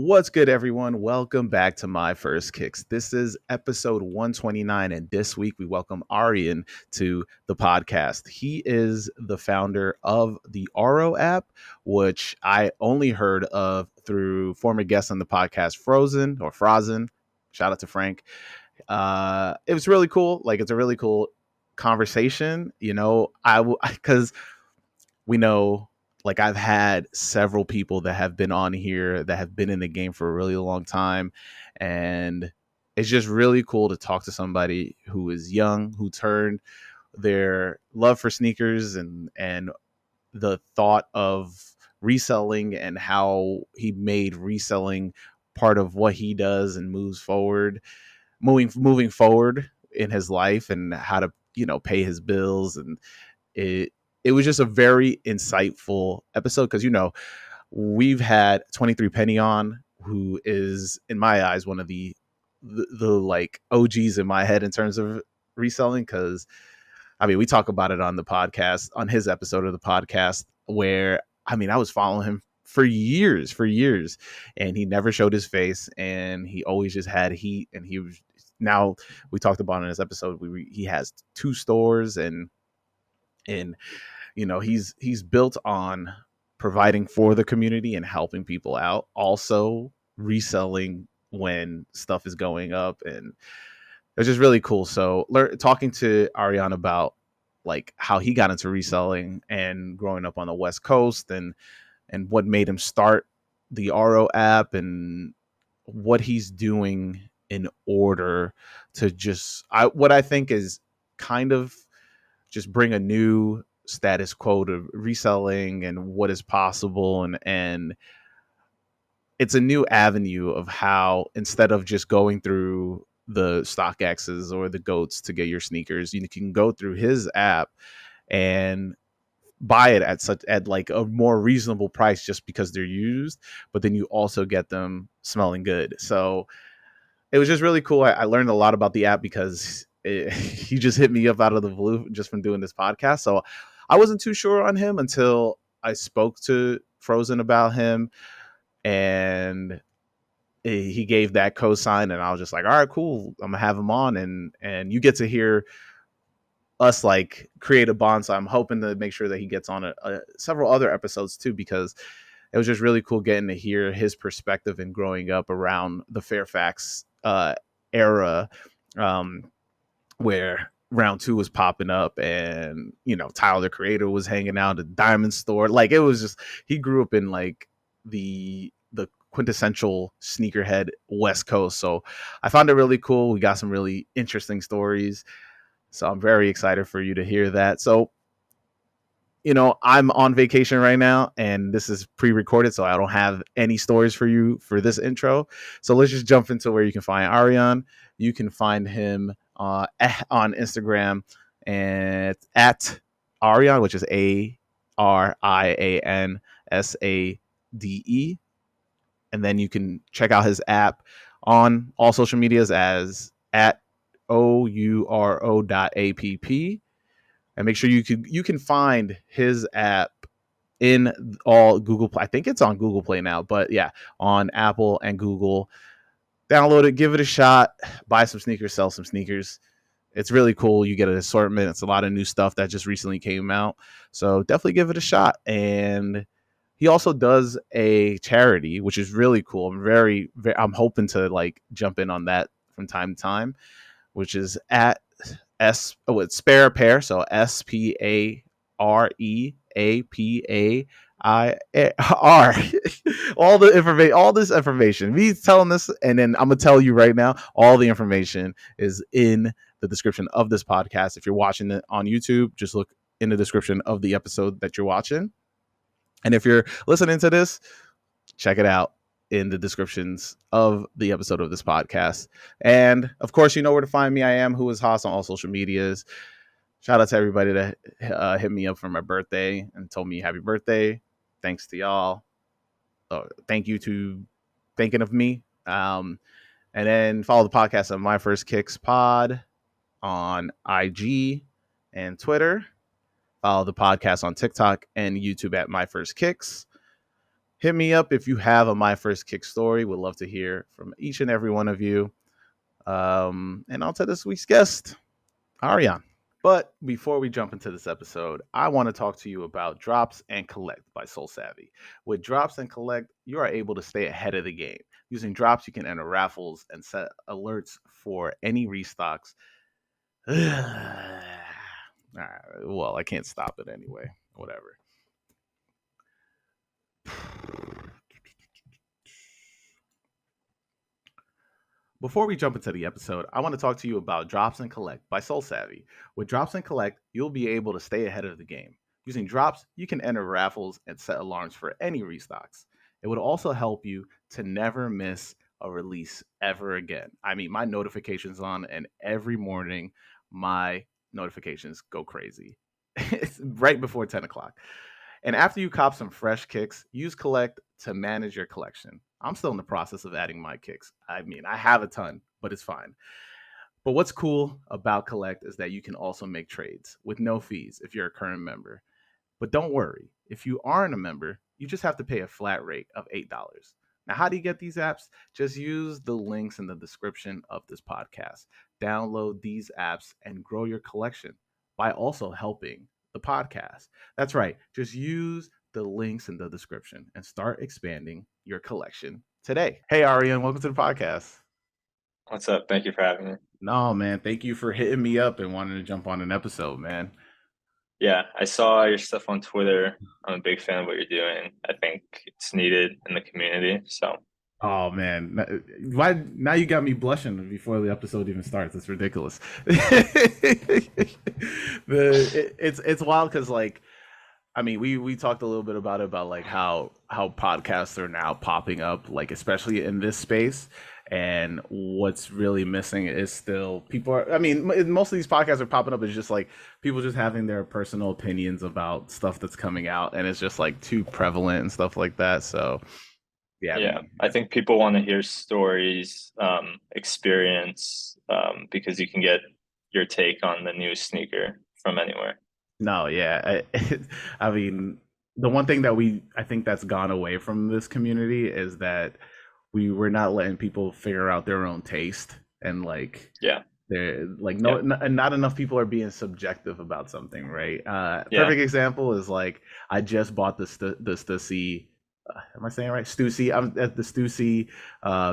What's good, everyone? Welcome back to My First Kicks. This is episode 129, and this week we welcome Arian to the podcast. He is the founder of the Ouro app, which I only heard of through former guests on the podcast, Frozen. Shout out to Frank. It was really cool. It's a really cool conversation. Because we know, I've had several people that have been on here that have been in the game for a really long time, and it's just really cool to talk to somebody who is young, who turned their love for sneakers and the thought of reselling and how he made reselling part of what he does and moving forward in his life, and how to pay his bills. And it was just a very insightful episode because we've had 23 Penny on, who is in my eyes one of the OGs in my head in terms of reselling. Because we talk about it on the podcast, on his episode of the podcast, where I was following him for years, and he never showed his face, and he always just had heat. And now we talked about in this episode, he has 2 stores, and he's built on providing for the community and helping people out, also reselling when stuff is going up, and it's just really cool. So talking to Arian about how he got into reselling and growing up on the West Coast, and what made him start the Ouro app, and what he's doing in order to what I think is kind of just bring a new status quo to reselling and what is possible. And it's a new avenue of how, instead of just going through the StockX's or the GOATs to get your sneakers, you can go through his app and buy it at a more reasonable price just because they're used, but then you also get them smelling good. So it was just really cool. I learned a lot about the app because he just hit me up out of the blue just from doing this podcast. So I wasn't too sure on him until I spoke to Frozen about him, and he gave that cosign, and I was just like, all right, cool, I'm gonna have him on, and you get to hear us create a bond. So I'm hoping to make sure that he gets on several other episodes too, because it was just really cool getting to hear his perspective and growing up around the Fairfax era, where Round 2 was popping up, and Tyler the Creator was hanging out at the Diamond Store. It was just, he grew up in the quintessential sneakerhead West Coast. So I found it really cool. We got some really interesting stories, so I'm very excited for you to hear that. So I'm on vacation right now, and this is pre-recorded, so I don't have any stories for you for this intro. So let's just jump into where you can find Arian. You can find him on Instagram and at Arian, which is ARIANSADE. And then you can check out his app on all social medias as at OURO.app. And make sure you can find his app in all Google Play. I think it's on Google Play now, but yeah, on Apple and Google. Download it, give it a shot, buy some sneakers, sell some sneakers. It's really cool. You get an assortment. It's a lot of new stuff that just recently came out. So definitely give it a shot. And he also does a charity, which is really cool. I'm hoping to jump in on that from time to time, which is at it's Spare a Pair. So SPAREAPAIR. All this information, me telling this, and then I'm gonna tell you right now, all the information is in the description of this podcast. If you're watching it on YouTube, just look in the description of the episode that you're watching. And if you're listening to this, check it out in the descriptions of the episode of this podcast. And of course, you know where to find me. I am Who Is Haas on all social medias. Shout out to everybody that hit me up for my birthday and told me happy birthday. Thanks to y'all. Thank you to thinking of me. And then follow the podcast on My First Kicks Pod on IG and Twitter. Follow the podcast on TikTok and YouTube at My First Kicks. Hit me up if you have a My First Kick story. Would love to hear from each and every one of you. And on to this week's guest, Arian. But before we jump into this episode, I want to talk to you about Drops and Collect by Soul Savvy. With Drops and Collect, you are able to stay ahead of the game. Using Drops, you can enter raffles and set alerts for any restocks. Well, I can't stop it anyway. Whatever. Before we jump into the episode, I want to talk to you about Drops and Collect by Soul Savvy. With Drops and Collect, you'll be able to stay ahead of the game. Using Drops, you can enter raffles and set alarms for any restocks. It would also help you to never miss a release ever again. I mean, my notifications on, and every morning my notifications go crazy. It's right before 10 o'clock. And after you cop some fresh kicks, use Collect to manage your collection. I'm still in the process of adding my kicks. I mean, I have a ton, but it's fine. But what's cool about Collect is that you can also make trades with no fees if you're a current member. But don't worry, if you aren't a member, you just have to pay a flat rate of $8. Now, how do you get these apps? Just use the links in the description of this podcast. Download these apps and grow your collection by also helping the podcast. That's right. Just use the links in the description and start expanding your collection today. Hey, Arian, welcome to the podcast. What's up? Thank you for having me. No, man, thank you for hitting me up and wanting to jump on an episode, man. Yeah, I saw your stuff on Twitter. I'm a big fan of what you're doing. I think it's needed in the community. So, Oh man, why now you got me blushing before the episode even starts? It's ridiculous. It's wild because like I mean we talked a little bit about like how podcasts are now popping up, like especially in this space. And what's really missing is still people are. I mean, most of these podcasts are popping up is just like people just having their personal opinions about stuff that's coming out, and it's just like too prevalent and stuff like that. So yeah, I yeah, mean, I think people want to hear stories, experience, because you can get your take on the new sneaker from anywhere. no, yeah. I mean, the one thing that I think that's gone away from this community is that we were not letting people figure out their own taste, and like Yeah, they're like yeah, not enough people are being subjective about something, right? yeah, Perfect example is like I just bought the Stussy. Am I saying it right? Stussy. I'm at the Stussy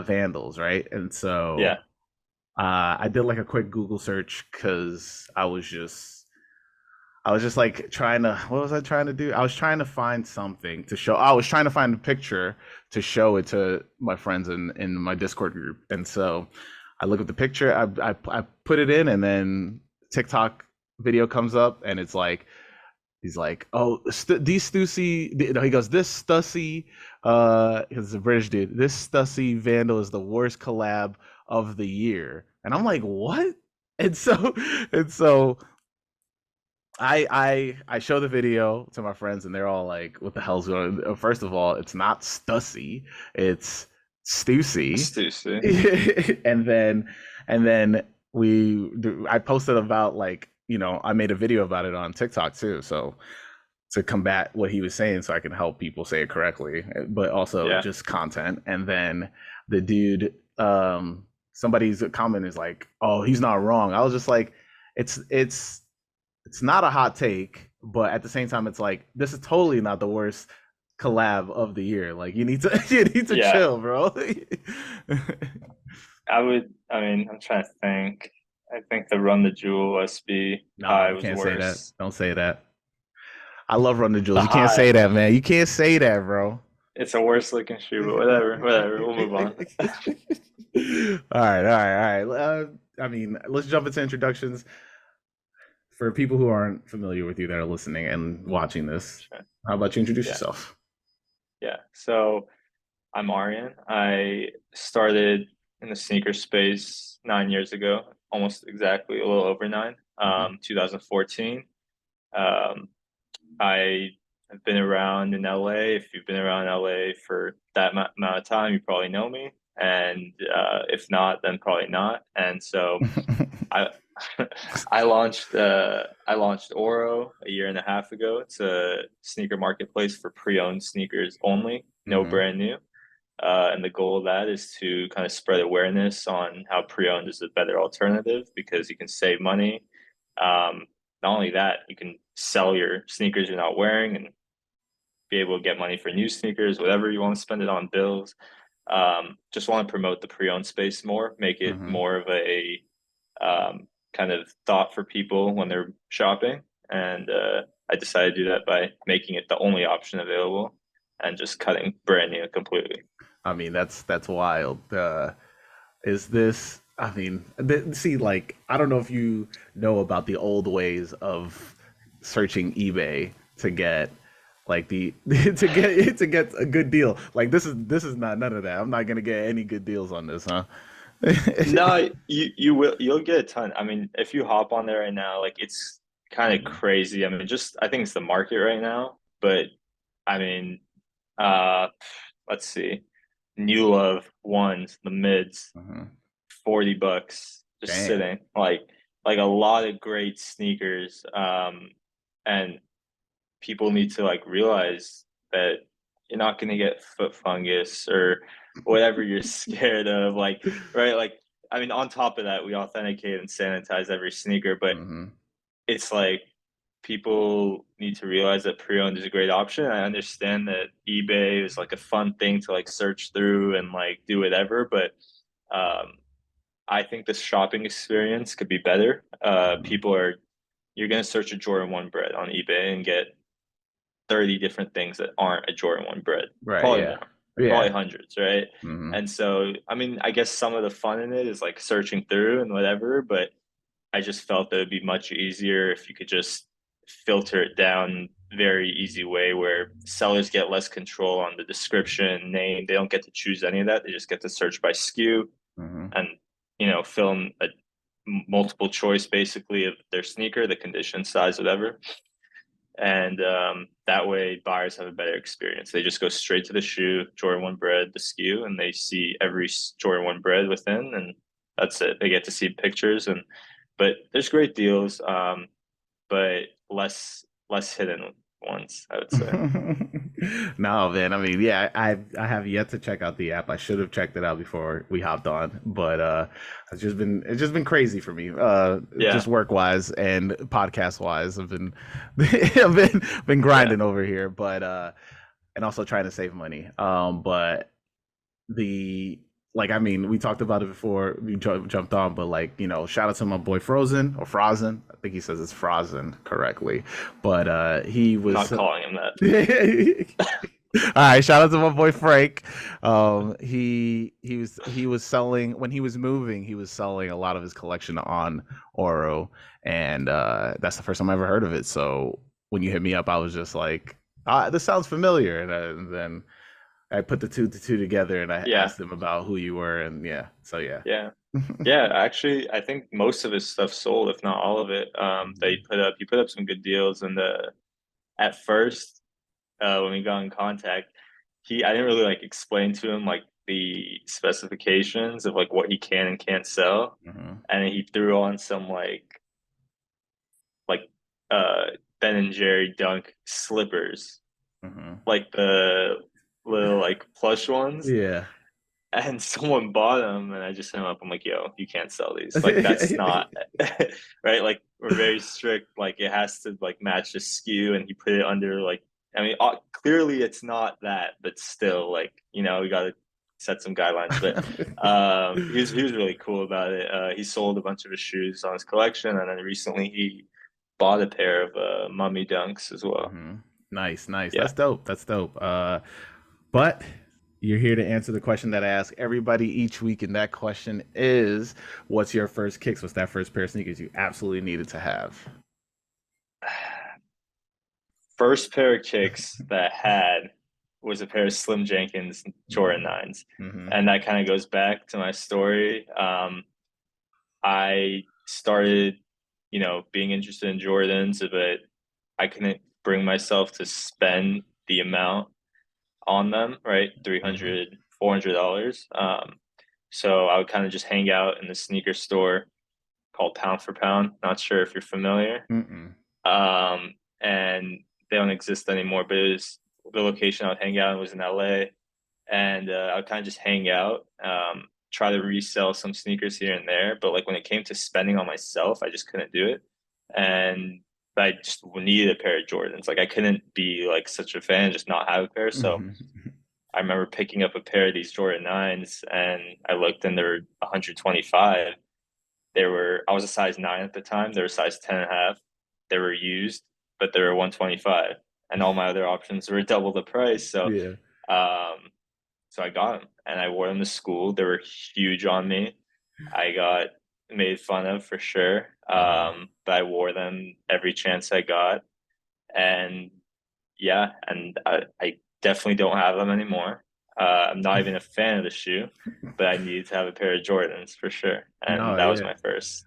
Vandals, right? And so yeah, I did like a quick Google search because I was just like trying to, what was I trying to do? I was trying to find something to show. I was trying to find a picture to show it to my friends in my Discord group. And so I look at the picture, I put it in, and then TikTok video comes up, and it's like, he's like, oh, these Stussy, no, he goes, this Stussy, because it's a British dude, this Stussy Vandal is the worst collab of the year. And I'm like, what? And so, and so I show the video to my friends, and they're all like, "What the hell's going on?" First of all, it's not Stussy, it's Stussy, Stussy. and then I posted about like I made a video about it on TikTok too, so to combat what he was saying, so I can help people say it correctly, but also Yeah, just content. And then the dude, somebody's comment is like, "Oh, he's not wrong." I was just like, "It's." It's not a hot take, but at the same time, it's like this is totally not the worst collab of the year. Like you need to you need to yeah. chill, bro. I would. I mean, I'm trying to think. I think the Run the Jewel SB Nah, high you was can't say that. worse. Don't say that. I love Run the Jewels. The You can't say high. that, man. You can't say that, bro. It's a worse looking shoe, but whatever, whatever. We'll move on. All right, all right, all right. I mean, let's jump into introductions for people who aren't familiar with you that are listening and watching this. Sure. How about you introduce Yeah, yourself? yeah. So I'm Arian. I started in the sneaker space 9 years ago, almost exactly a little over nine, Mhm. 2014. Um, I have been around in LA. If you've been around LA for that amount of time, you probably know me. And if not, then probably not. And so I I launched Ouro a year and a half ago. It's a sneaker marketplace for pre-owned sneakers only. no Mm-hmm. brand new. And the goal of that is to kind of spread awareness on how pre-owned is a better alternative because you can save money. Um, Not only that, you can sell your sneakers you're not wearing and be able to get money for new sneakers, whatever you want to spend it on, bills. Just want to promote the pre-owned space more, make it Mm-hmm. more of a kind of thought for people when they're shopping. And I decided to do that by making it the only option available and just cutting brand new completely. I mean, that's wild. Is this? I mean, see, like, I don't know if you know about the old ways of searching eBay to get like the to get a good deal. Like this is not none of that. I'm not gonna get any good deals on this, huh? No, you'll get a ton. I mean, if you hop on there right now, like it's kind of Hmm. crazy. I mean, just I think it's the market right now, but I mean, uh, let's see, new love ones, the mids, Hmm. $40 just Damn. sitting, like a lot of great sneakers. And people need to like realize that you're not going to get foot fungus or whatever you're scared of, like, right, like, I mean, on top of that, we authenticate and sanitize every sneaker, but Hmm. it's like people need to realize that pre-owned is a great option. I understand that eBay is like a fun thing to like search through and like do whatever, but um I think the shopping experience could be better. Hmm. People are You're gonna search a Jordan One bread on eBay and get 30 different things that aren't a Jordan One bread. Right. Probably Yeah. more, probably Yeah. hundreds, right? Hmm. And so, I mean, I guess some of the fun in it is like searching through and whatever, but I just felt that it'd be much easier if you could just filter it down very easy way where sellers get less control on the description, name. They don't get to choose any of that. They just get to search by SKU Hmm. and fill in a multiple choice basically of their sneaker, the condition, size, whatever. And that way, buyers have a better experience. They just go straight to the shoe, Jordan One bread, the SKU, and they see every Jordan One bread within, and that's it. They get to see pictures, and but there's great deals, but less hidden ones, I would say. No, man. I mean, yeah, I have yet to check out the app. I should have checked it out before we hopped on, but it's just been crazy for me. Just Yeah, work wise and podcast wise. I've been I've been yeah, grinding over here, but and also trying to save money. But the like I mean we talked about it before we jumped on, but like shout out to my boy Frozen or Frozen. I think he says it's Frozen correctly, but he I'm was not calling him that. all right, shout out to my boy Frank. He was selling when he was moving. He was selling a lot of his collection on Ouro, and that's the first time I ever heard of it. So when you hit me up, I was just like, "This sounds familiar," and then I put the two together, and I Yeah, asked him about who you were, and yeah, so yeah. yeah. Yeah, actually, I think most of his stuff sold, if not all of it. He put up some good deals, and at first, when we got in contact, I didn't really like explain to him like the specifications of like what he can and can't sell, Hmm. and he threw on some like uh Ben and Jerry Dunk slippers, Hmm. like the little like plush ones, Yeah. and someone bought them, and I just hit him up. I'm like, yo, you can't sell these. Like that's not right. Like we're very strict. Like it has to like match the SKU, and he put it under like. I mean, clearly it's not that, but still, like we got to set some guidelines. But he was really cool about it. He sold a bunch of his shoes on his collection, and then recently he bought a pair of Mummy Dunks as well. Hmm. Nice, nice. Yeah. That's dope. That's dope. But you're here to answer the question that I ask everybody each week, and that question is, "What's your first kicks? What's that first pair of sneakers you absolutely needed to have?" First pair of kicks that I had was a pair of Slim Jenkins Jordan Mm-hmm. nines, Mm-hmm. and that kind of goes back to my story. I started, being interested in Jordans, but I couldn't bring myself to spend the amount on them, right? Mm-hmm. 300, $400. So I would kind of just hang out in the sneaker store called Pound for Pound. Not sure if you're familiar. Mm-mm. And they don't exist anymore, but the location I would hang out in was in LA. and I would kind of just hang out, try to resell some sneakers here and there. But like when it came to spending on myself, I just couldn't do it, and I just needed a pair of Jordans. Like I couldn't be like such a fan and just not have a pair. So I remember picking up a pair of these Jordan 9s, and I looked and they were 125. They were, I was a size 9 at the time. They were size 10 and a half. They were used, but they were 125. And all my other options were double the price. Yeah. Um, so I got them and I wore them to school. They were huge on me. I got made fun of for sure. Uh-huh. But I wore them every chance I got. And yeah, and I definitely don't have them anymore. I'm not even a fan of the shoe, but I needed to have a pair of Jordans for sure. No, And that was yeah. my first.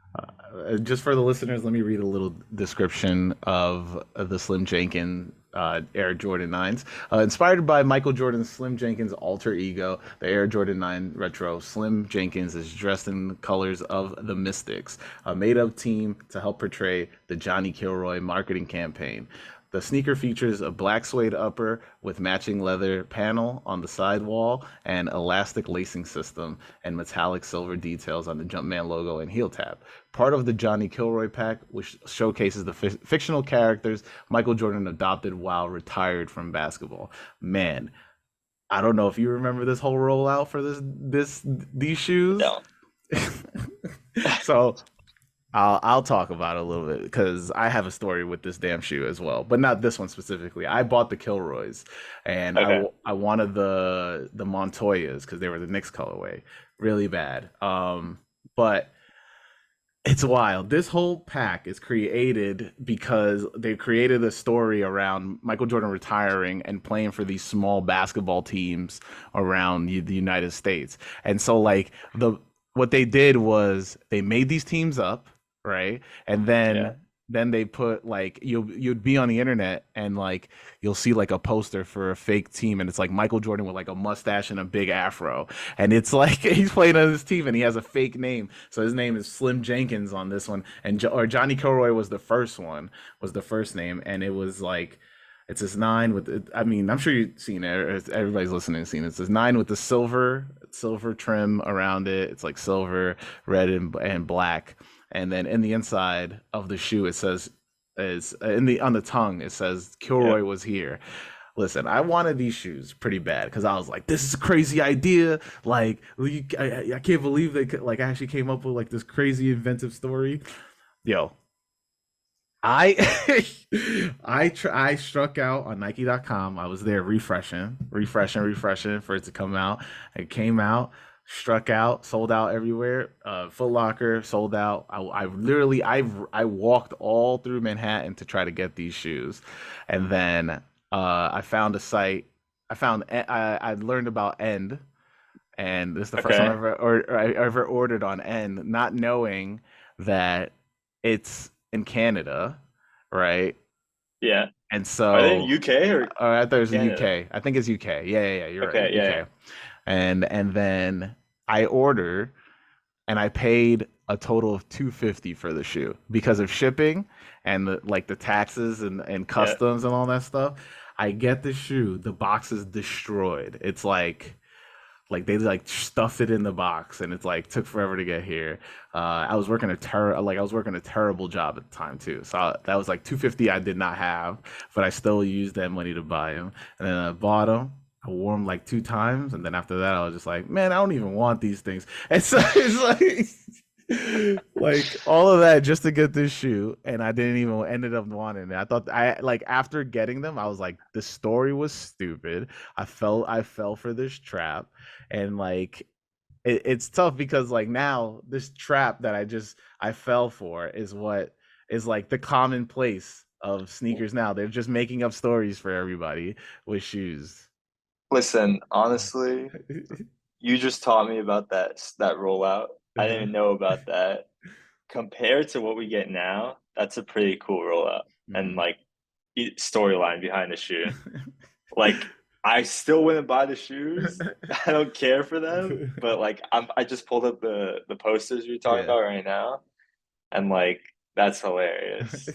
Just for the listeners, let me read a little description of the Slim Jenkins Air Jordan 9s. Inspired by Michael Jordan's Slim Jenkins alter ego, the Air Jordan 9 Retro, Slim Jenkins is dressed in the colors of the Mystics, a made up team to help portray the Johnny Kilroy marketing campaign. The sneaker features a black suede upper with matching leather panel on the sidewall and elastic lacing system and metallic silver details on the Jumpman logo and heel tab. Part of the Johnny Kilroy pack, which showcases the fictional characters Michael Jordan adopted while retired from basketball. Man, I don't know if you remember this whole rollout for these shoes. No. So I'll talk about it a little bit because I have a story with this damn shoe as well, but not this one specifically. I bought the Kilroys, and Okay. I wanted the Montoyas because they were the Knicks colorway, really bad. But it's wild. This whole pack is created because they created a story around Michael Jordan retiring and playing for these small basketball teams around the United States. And so like the what they did was they made these teams up, right? And Yeah. then they put like you'd be on the internet and like you'll see like a poster for a fake team and it's like Michael Jordan with like a mustache and a big afro and it's like he's playing on this team and he has a fake name, so his name is Slim Jenkins on this one, and or Johnny Kilroy was the first one, was the first name, and it was like it's this nine with I mean I'm sure you've seen it, everybody's listening seen it. It's this nine with the silver trim around it. It's like silver, red, and black, and then in the inside of the shoe it says is in the on the tongue it says Yeah. Kilroy was here. Listen, I wanted these shoes pretty bad because I was like, "This is a crazy idea! Like, I can't believe they could, like actually came up with like this crazy inventive story." Yo, I I struck out on Nike.com. I was there refreshing for it to come out. It came out, struck out, sold out everywhere. Foot Locker sold out. I literally I walked all through Manhattan to try to get these shoes, and then I found a site. I learned about End, and this is the first time I Okay. ever or I ever ordered on End, not knowing that it's in Canada, right? Yeah. And Are they in so UK or I thought it was in Canada? UK. I think it's UK. Yeah. You're right, Okay. Yeah. UK. And then I order and I paid a total of 250 for the shoe because of shipping and like the taxes and Yeah. customs and all that stuff. I get the shoe, the box is destroyed. It's like they like stuffed it in the box and it's like took forever to get here. I was working a terrible job at the time too, so that was like 250 I did not have, but I still used that money to buy them, and then I bought them. I wore them like two times, and then after that I was just like, man, I don't even want these things. And so it's like all of that just to get this shoe, and I didn't even ended up wanting it. I thought I like after getting them I was like the story was stupid. I fell for this trap, and like it's tough because like now this trap that I fell for is what is like the commonplace of sneakers now. They're just making up stories for everybody with shoes. Listen, honestly, you just taught me about that rollout. I didn't even know about that. Compared to what we get now, that's a pretty cool rollout and Mhm. like storyline behind the shoe. Like I still wouldn't buy the shoes. I don't care for them, but like I just pulled up the posters you're talking Yeah. about right now, and like that's hilarious.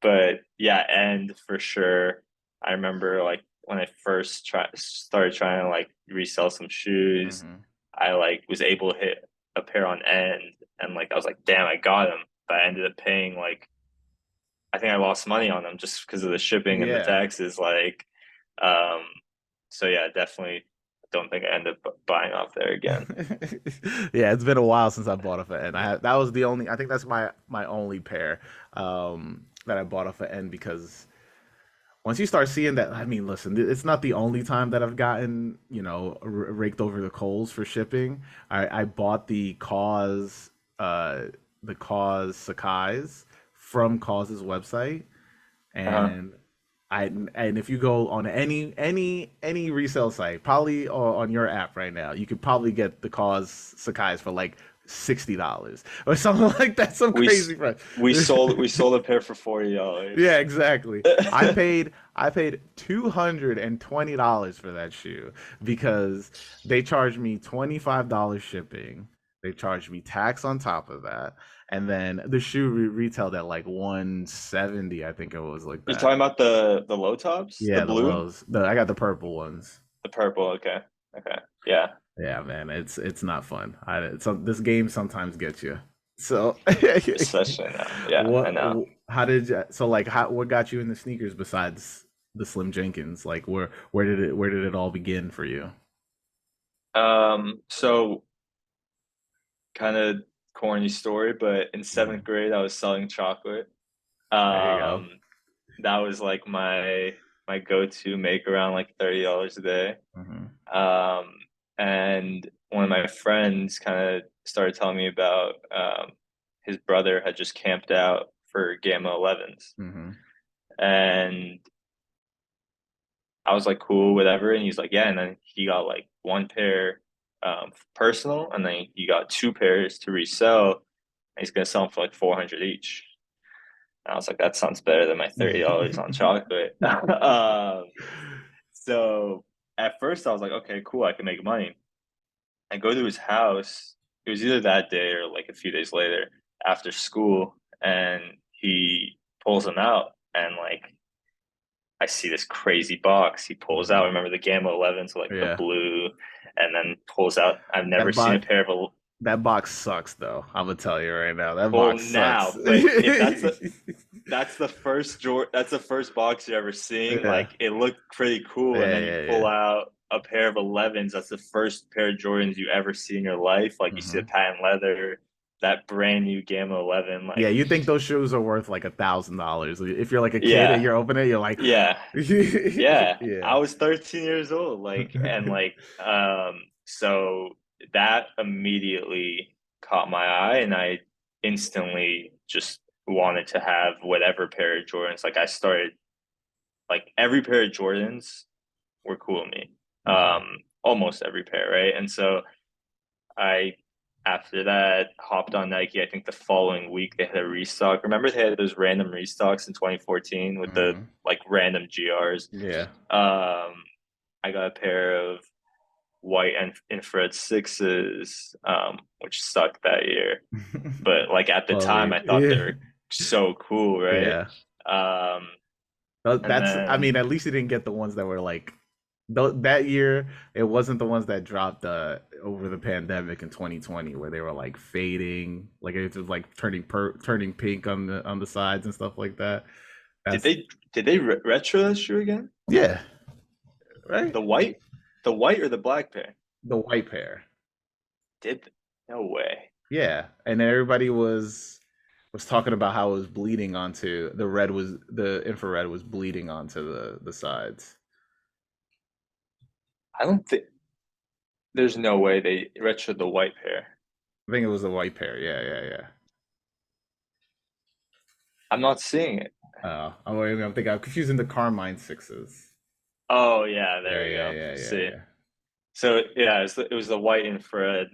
But yeah, and for sure, I remember like when I first started trying to like resell some shoes, Hmm. I like was able to hit a pair on end, and like I was like, damn, I got them. But I ended up paying like I think I lost money on them just because of the shipping and the Yeah. taxes. Like, um, so yeah, definitely don't think I end up buying off there again. Yeah, it's been a while since I bought off an N. That was the only. I think that's my only pair that I bought off an N because once you start seeing that, I mean, listen, it's not the only time that I've gotten raked over the coals for shipping. I bought uh the Cause Sakai's from Cause's website, Uh-huh. and and if you go on any resale site, probably on your app right now, you could probably get the Cause Sakai's for like $60 or something like that, some We crazy price. we sold a pair for $40. Yeah, exactly. I paid $220 for that shoe because they charged me $25 shipping. They charged me tax on top of that, and then the shoe retailed at like 170, I think it was like You're that. talking about the low tops, the Yeah, the blue, lows. I got the purple ones. the purple. Okay, okay, yeah, Yeah, man, it's not fun. This game sometimes gets you. So, especially now. Yeah, I what? know. How did you? So, like, what got you into sneakers besides the Slim Jenkins? Like, where did it all begin for you? So kind of corny story, but in seventh Mhm. grade, I was selling chocolate. There you go. Um, that was like my go-to make around like $30 a day. Hmm. Um, and one of my friends kind of started telling me about his brother had just camped out for Gamma 11s. Hmm. And I was like, cool, whatever. And he's like, yeah. And then he got like one pair personal, and then he got two pairs to resell. And he's gonna sell them for like 400 each. And I was like, that sounds better than my $30 on chocolate. So at first I was like, okay, cool, I can make money. I go to his house. It was either that day or like a few days later after school, and he pulls them out, and like I see this crazy box. He pulls out. Hmm. Remember the Gamma 11s, like the Yeah, blue, and then pulls out. I've never that seen a box pair of a that box sucks though. I'm gonna tell you right now, that well box sucks. now, but if that's the first that's the first box you're ever seeing. Yeah, Like it looked pretty cool, and yeah, then you yeah, pull yeah. out a pair of 11s. That's the first pair of Jordans you ever see in your life. Like you see the Hmm. patent leather, that brand new Gamma 11. Yeah, Like you think those shoes are worth like $1,000. If you're like a kid and yeah, you're opening it, you're like, yeah, yeah. yeah. I was 13 years old. Like and like so that immediately caught my eye, and I instantly just wanted to have whatever pair of Jordans. Like I started like every pair of Jordans were cool to me. Hmm. Almost every pair, right? And so I after that hopped on Nike. I think the following week they had a restock. Remember they had those random restocks in 2014 with the Hmm. like random GRs. Yeah. I got a pair of white and infrared sixes, which sucked that year. But like at the time, Slowly. I thought they Yeah. were so cool, right? Yeah. Um, and That's, I then mean, at least you didn't get the ones that were like, that year, it wasn't the ones that dropped over the pandemic in 2020 where they were like fading, like it was like turning pink on the sides and stuff like that. did That's, they retro that shoe again? yeah, right? The white, the white or the black pair? The white pair. Did no way. Yeah, and everybody was talking about how it was bleeding onto the infrared was bleeding onto the sides. I don't think there's no way they retro the white pair. I think it was the white pair. Yeah, yeah, yeah. I'm not seeing it. I'm thinking I'm confusing the Carmine sixes. Oh yeah, Yeah, there we yeah, go. yeah, yeah, See, yeah. so yeah, it was the white infrared.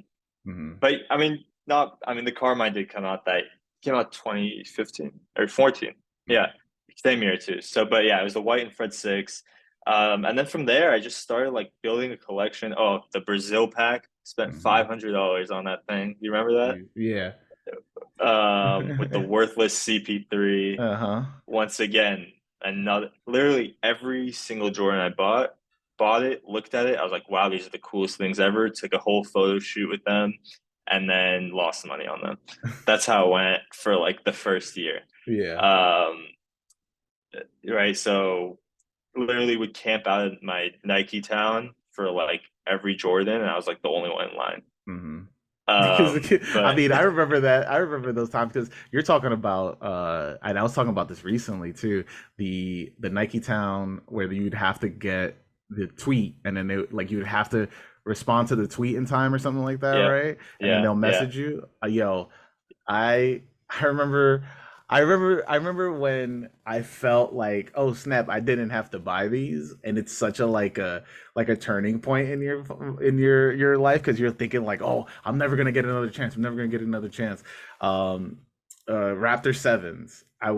Hmm. But I mean, not. I mean, the Carmine did come out that came out 2015 or 14. Yeah, same year too. So, but yeah, it was the white and Fred six. And then from there, I just started like building a collection. Oh, the Brazil pack. Spent Hmm. $500 on that thing. You remember Yeah. that? With the worthless CP3. Uh-huh. Once again, another, literally every single Jordan I bought it, looked at it. I was like, wow, these are the coolest things ever. Took a whole photo shoot with them, and then lost money on them. That's how it went for like the first year. Yeah. Um, right. So literally would camp out in my Nike town for like every Jordan, and I was like the only one in line. Hmm. Because I But mean, I remember that. I remember those times because you're talking about, and I was talking about this recently too. The Nike Town where you'd have to get the tweet, and then like you'd have to respond to the tweet in time or something like that, yeah, right? And then yeah, they'll yeah. message you. Yo, I I remember I remember when I felt like, oh snap, I didn't have to buy these, and it's such a like a turning point in your life because you're thinking like, oh, I'm never gonna get another chance. I'm never gonna get another chance. Um, Raptor sevens. I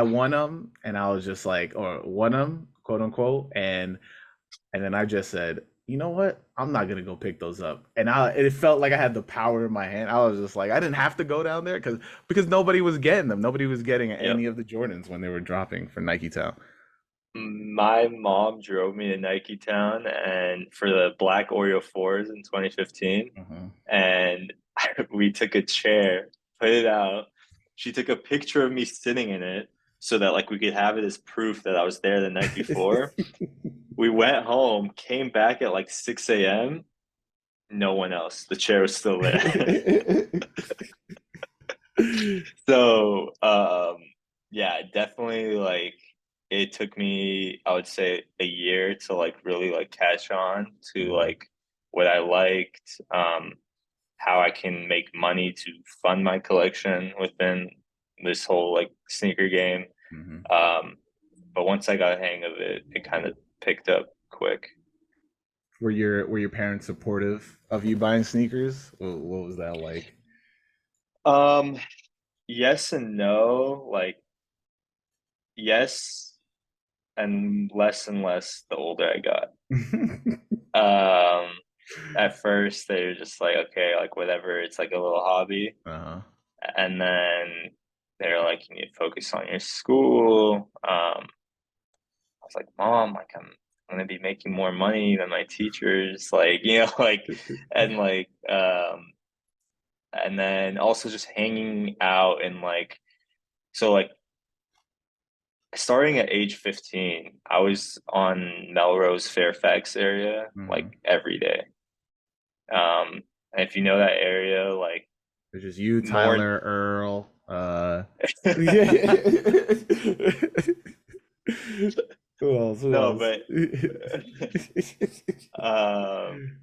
won them, and I was just like, or won them, quote unquote, and then I just said, you know what? I'm not gonna go pick those up. And it felt like I had the power in my hand. I was just like, I didn't have to go down there because nobody was getting them. Nobody was getting Yep. any of the Jordans when they were dropping for Nike Town. My mom drove me to Nike Town and for the black Oreo fours in 2015, Uh-huh. and we took a chair, put it out. She took a picture of me sitting in it so that like we could have it as proof that I was there the night before. We went home, came back at like 6 a.m. No one else. The chair was still there. So, yeah, definitely like it took me, I would say, a year to like really like catch on to Mhm, like what I liked, how I can make money to fund my collection within this whole like sneaker game. mhm. Um, but once I got a hang of it, it kind of picked up quick. Were your parents supportive of you buying sneakers? What was that like? Um, yes and no. Like, yes, and less the older I got. Um, at first they were just like, okay, like whatever, it's like a little hobby. Uh-huh. And then they're like, you need to focus on your school. I was like, Mom, like I'm gonna be making more money than my teachers, like, like and like and then also just hanging out and like so like starting at age 15, I was on Melrose, Fairfax area like Mhm. every day. And if you know that area, like It's just you, more Tyler, Earl. Yeah. Who else? Who no, else? but um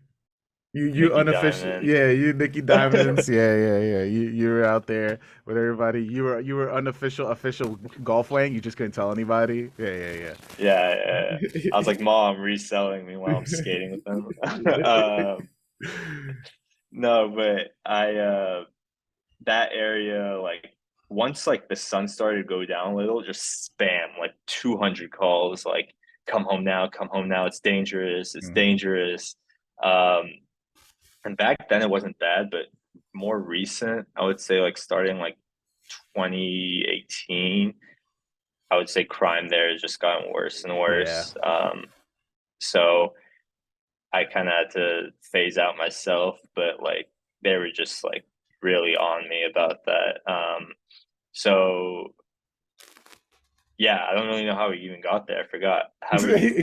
You Nicky unofficial, Diamond. yeah. You Nicky Diamonds, yeah, yeah, yeah. You were out there with everybody. You were unofficial, official golf wang. You just couldn't tell anybody. Yeah, yeah, Yeah, yeah. I was yeah. like, Mom, reselling me while I'm skating with them. No, but I that area like once like the sun started to go down a little, just spam like 200 calls like come home now, it's dangerous, it's Mhm, dangerous. Um and back then it wasn't bad, but more recent, I would say like starting like 2018, I would say crime there has just gotten worse and yeah. worse. So I kind of had to phase out myself, but like they were just like really on me about that. So yeah, I don't really know how we even got there. I forgot how we.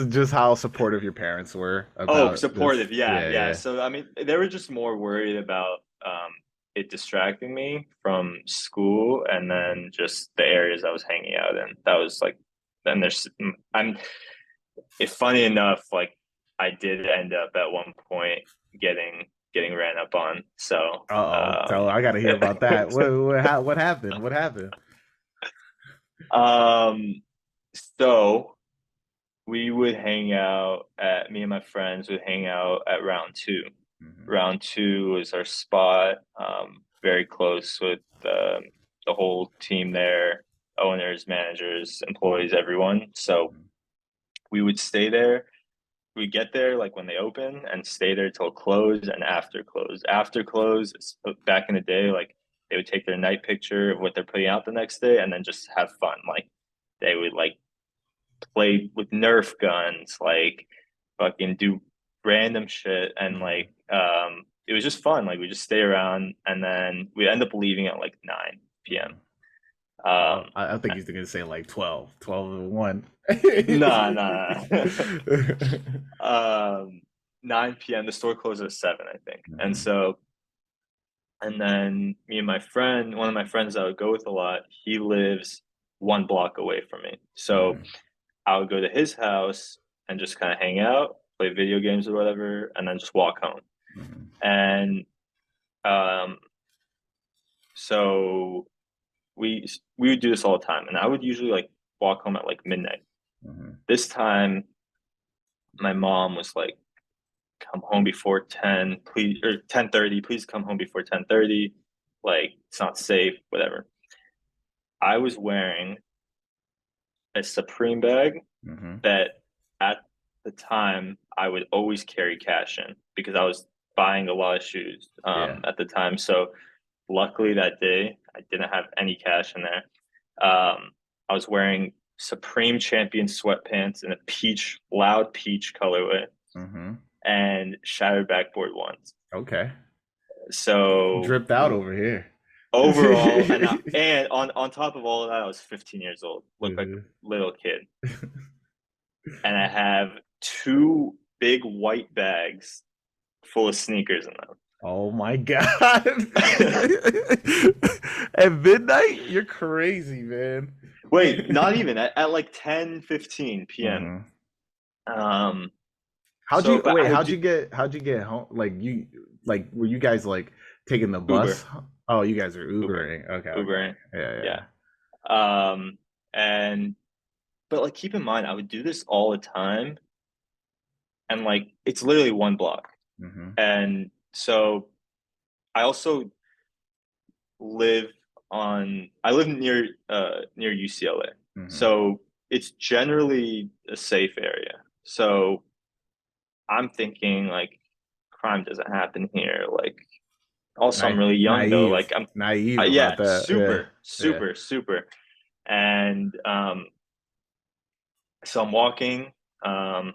Just how supportive your parents were Oh, about this. supportive. Yeah, Yeah, yeah. yeah. So I mean, they were just more worried about it distracting me from school and then just the areas I was hanging out in. That was like, then there's I'm if funny enough, like I did end up at one point getting ran up on. So Uh-oh. Tell I gotta hear about that. What happened? What happened? um so we would hang out at me and my friends would hang out at round two. Mhm, Round two was our spot. Very close with the whole team there, owners, managers, employees, everyone. So mhm, we would stay there. We get there like when they open and stay there till close and after close. After close, back in the day, like they would take their night picture of what they're putting out the next day, and then just have fun. Like they would like play with Nerf guns, like fucking do random shit, and Mhm. like it was just fun. Like we just stay around, and then we end up leaving at like 9 p.m. Mhm. Um, I think he's gonna say like 12 and 1. nah, nah. 9 p.m. The store closes at 7, I think, and Mhm. so and then me and my friend, one of my friends I would go with a lot, he lives 1 block away from me. So Mhm. I would go to his house and just kind of hang out, play video games or whatever, and then just walk home. Mhm. And um, so we would do this all the time, and I would usually like walk home at like midnight. Mhm. This time, my mom was like, "Come home before 10, please, or 10:30. Please come home before 10:30. Like it's not safe, whatever." I was wearing a Supreme bag Mhm. that at the time I would always carry cash in because I was buying a lot of shoes Yeah. at the time. So luckily that day I didn't have any cash in there. I was wearing Supreme Champion sweatpants in a loud peach colorway Mhm. and shattered backboard ones. Okay. So Dripped out over here. overall, and on top of all of that, I was 15 years old, looked like a Mhm. little kid, and I have two big white bags full of sneakers in Oh my god. them. At midnight? You're crazy, man. Wait, not even at like 10:15 p.m. Mhm. How'd So you but wait, I would do how'd you get home? Like were you guys like taking the Uber, bus? Oh, you guys are Uber, Ubering. Okay, okay. Ubering. Yeah, Yeah. yeah. And but like keep in mind I would do this all the time, and like it's literally 1 block. Mhm. And so I also live I live near UCLA. Mhm. So it's generally a safe area. So I'm thinking like crime doesn't happen here. Like also I'm really young though. Like I'm Naive about yeah, that. Yeah. super, Yeah. super, super. And so I'm walking um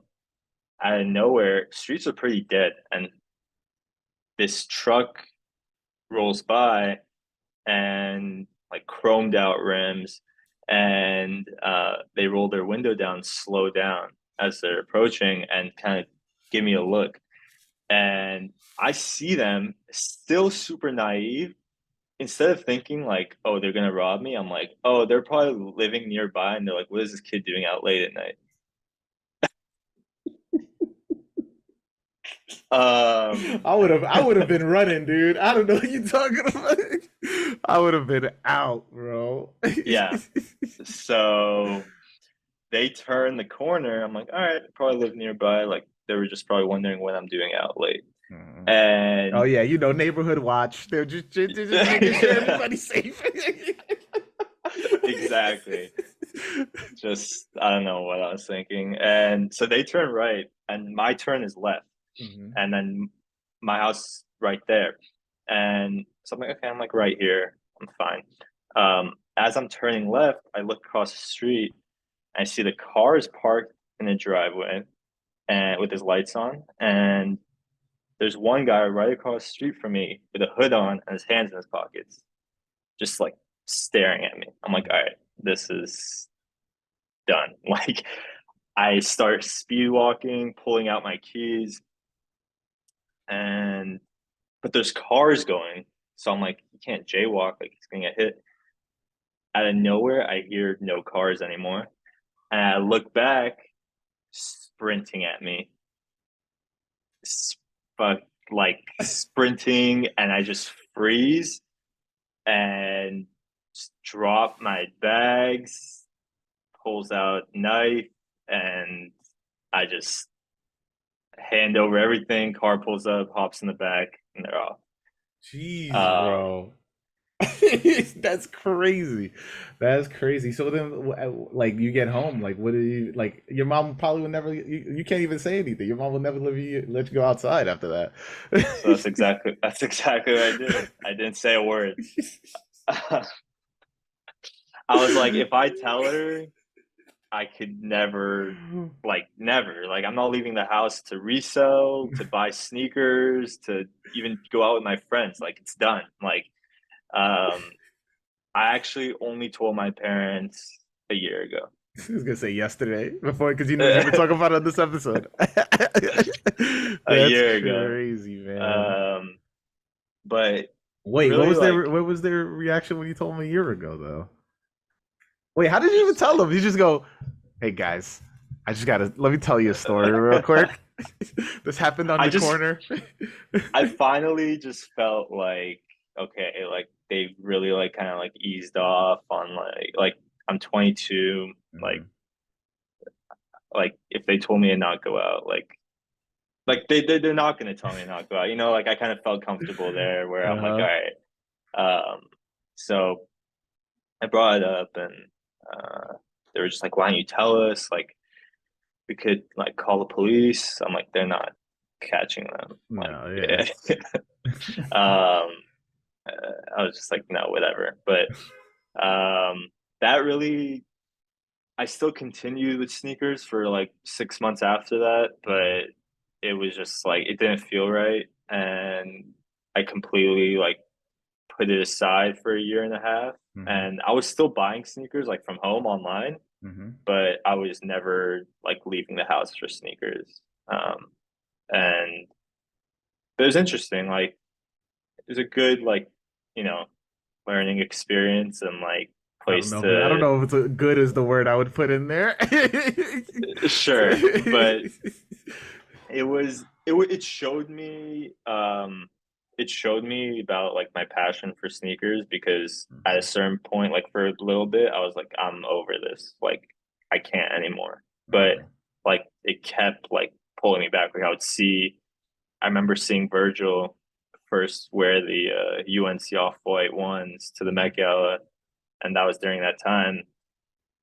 out of nowhere, streets are pretty dead, and this truck rolls by and like chromed out rims, and they roll their window down, slow down as they're approaching, and kind of give me a look. And I see them still super naive. Instead of thinking like, oh, they're gonna rob me, I'm like, oh, they're probably living nearby, and they're like, what is this kid doing out late at night? Um, I would have been running, dude. I don't know what you're talking about. I would have been out, bro. yeah. So they turn the corner. I'm like, all right, probably live nearby. Like they were just probably wondering what I'm doing out late. Mhm. Oh And yeah, you know, neighborhood watch. They're just making sure yeah, everybody's safe. exactly. Just I don't know what I was thinking. And so they turn right, and my turn is left, Mhm. and then my house right there. And so I'm like, okay, I'm like right here. I'm fine. As I'm turning left, I look across the street. I see the car is parked in a driveway and with his lights on, and there's one guy right across the street from me with a hood on and his hands in his pockets, just like staring at me. I'm like, all right, this is done. Like, I start speed walking, pulling out my keys, and but there's cars going, so I'm like, you can't jaywalk, like he's gonna get hit. Out of nowhere, I hear no cars anymore, and I look back, sprinting at me, but like sprinting, and I just freeze and just drop my bags, pulls out knife, and I just hand over everything. Car pulls up, hops in the back, and they're off. Jeez, Um, bro. That's crazy. That's crazy. So then, like, you get home, like, what do you like? Your mom probably would never. You can't even say anything. Your mom will never let you go outside after that. So that's exactly what I did. I didn't say a word. I was like, if I tell her, I could never, like, never. Like, I'm not leaving the house to resell, to buy sneakers, to even go out with my friends. Like, it's done. Like, um, I actually only told my parents a year ago. I was gonna say yesterday before because you know you were talking about it on this episode. A That's year ago. crazy, man. Um, but Wait, really, like, what was their reaction when you told them a year ago though? Wait, how did you even just tell like, them? You just go, "Hey guys, I just gotta let me tell you a story real quick. This happened on I the just, corner." I finally just felt like, okay, like they really like kind of like eased off on like I'm 22, Mhm. like if they told me to not go out, like they're not gonna tell me to not go out, like I kind of felt comfortable there where I'm like, all Uh-huh. right, so I brought it up and they were just like, why don't you tell us? Like we could like call the police. I'm like, they're not catching them. Like, No, yeah. yeah. um, I was just like, no, whatever. But that really, I still continued with sneakers for like 6 months after that, Mhm. but it was just like it didn't feel right, and I completely like put it aside for a year and a half. Mhm. And I was still buying sneakers like from home online, Mhm. but I was never like leaving the house for sneakers. And but it was interesting. Like it was a good like you know learning experience and like place I don't to know if it's a good is the word I would put in there. sure, but it showed me about like my passion for sneakers because at a Mhm. certain point like for a little bit I was like I'm over this, like I can't anymore, but Mhm. like it kept like pulling me back. Like I remember seeing Virgil first wear the UNC off-white ones to the Mhm. Met Gala, and that was during that time.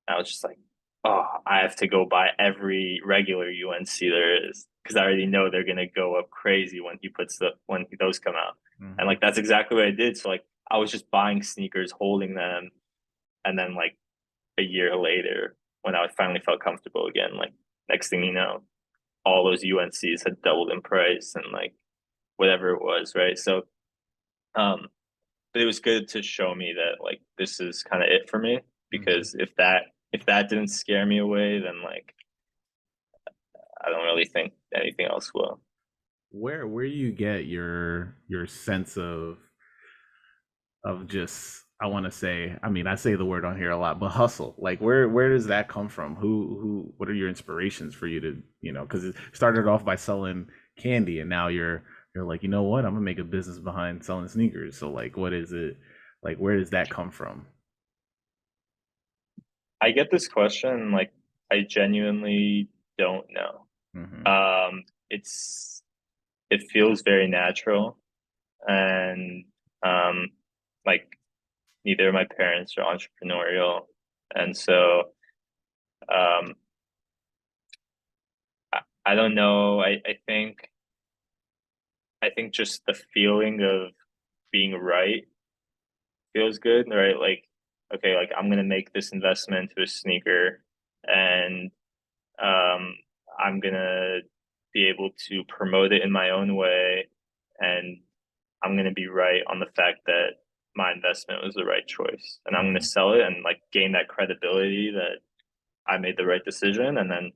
I was just like, oh, I have to go buy every regular UNC there is because I already know they're gonna go up crazy when those come out. And Mhm. like that's exactly what I did. So like I was just buying sneakers, holding them, and then like a year later, when I finally felt comfortable again, like next thing you know, all those UNCs had doubled in price and like whatever it was, right? So um but it was good to show me that like this is kind of it for me Mhm. because if that didn't scare me away, then like I don't really think anything else will. Where do you get your sense of just I want to say I mean I say the word on here a lot but hustle like where does that come from who what are your inspirations for you to because it started off by selling candy and now you're like you know what I'm gonna make a business behind selling sneakers so like what is it like where does that come from. I get this question, like I genuinely don't know. Mm-hmm. It's it feels very natural, and um, like neither of my parents are entrepreneurial, and so um, I don't know. I think just the feeling of being right feels good, right? Like, okay, like I'm gonna make this investment to a sneaker, and um, I'm gonna be able to promote it in my own way, and I'm gonna be right on the fact that my investment was the right choice, and I'm gonna Mm-hmm. sell it and like gain that credibility that I made the right decision, and then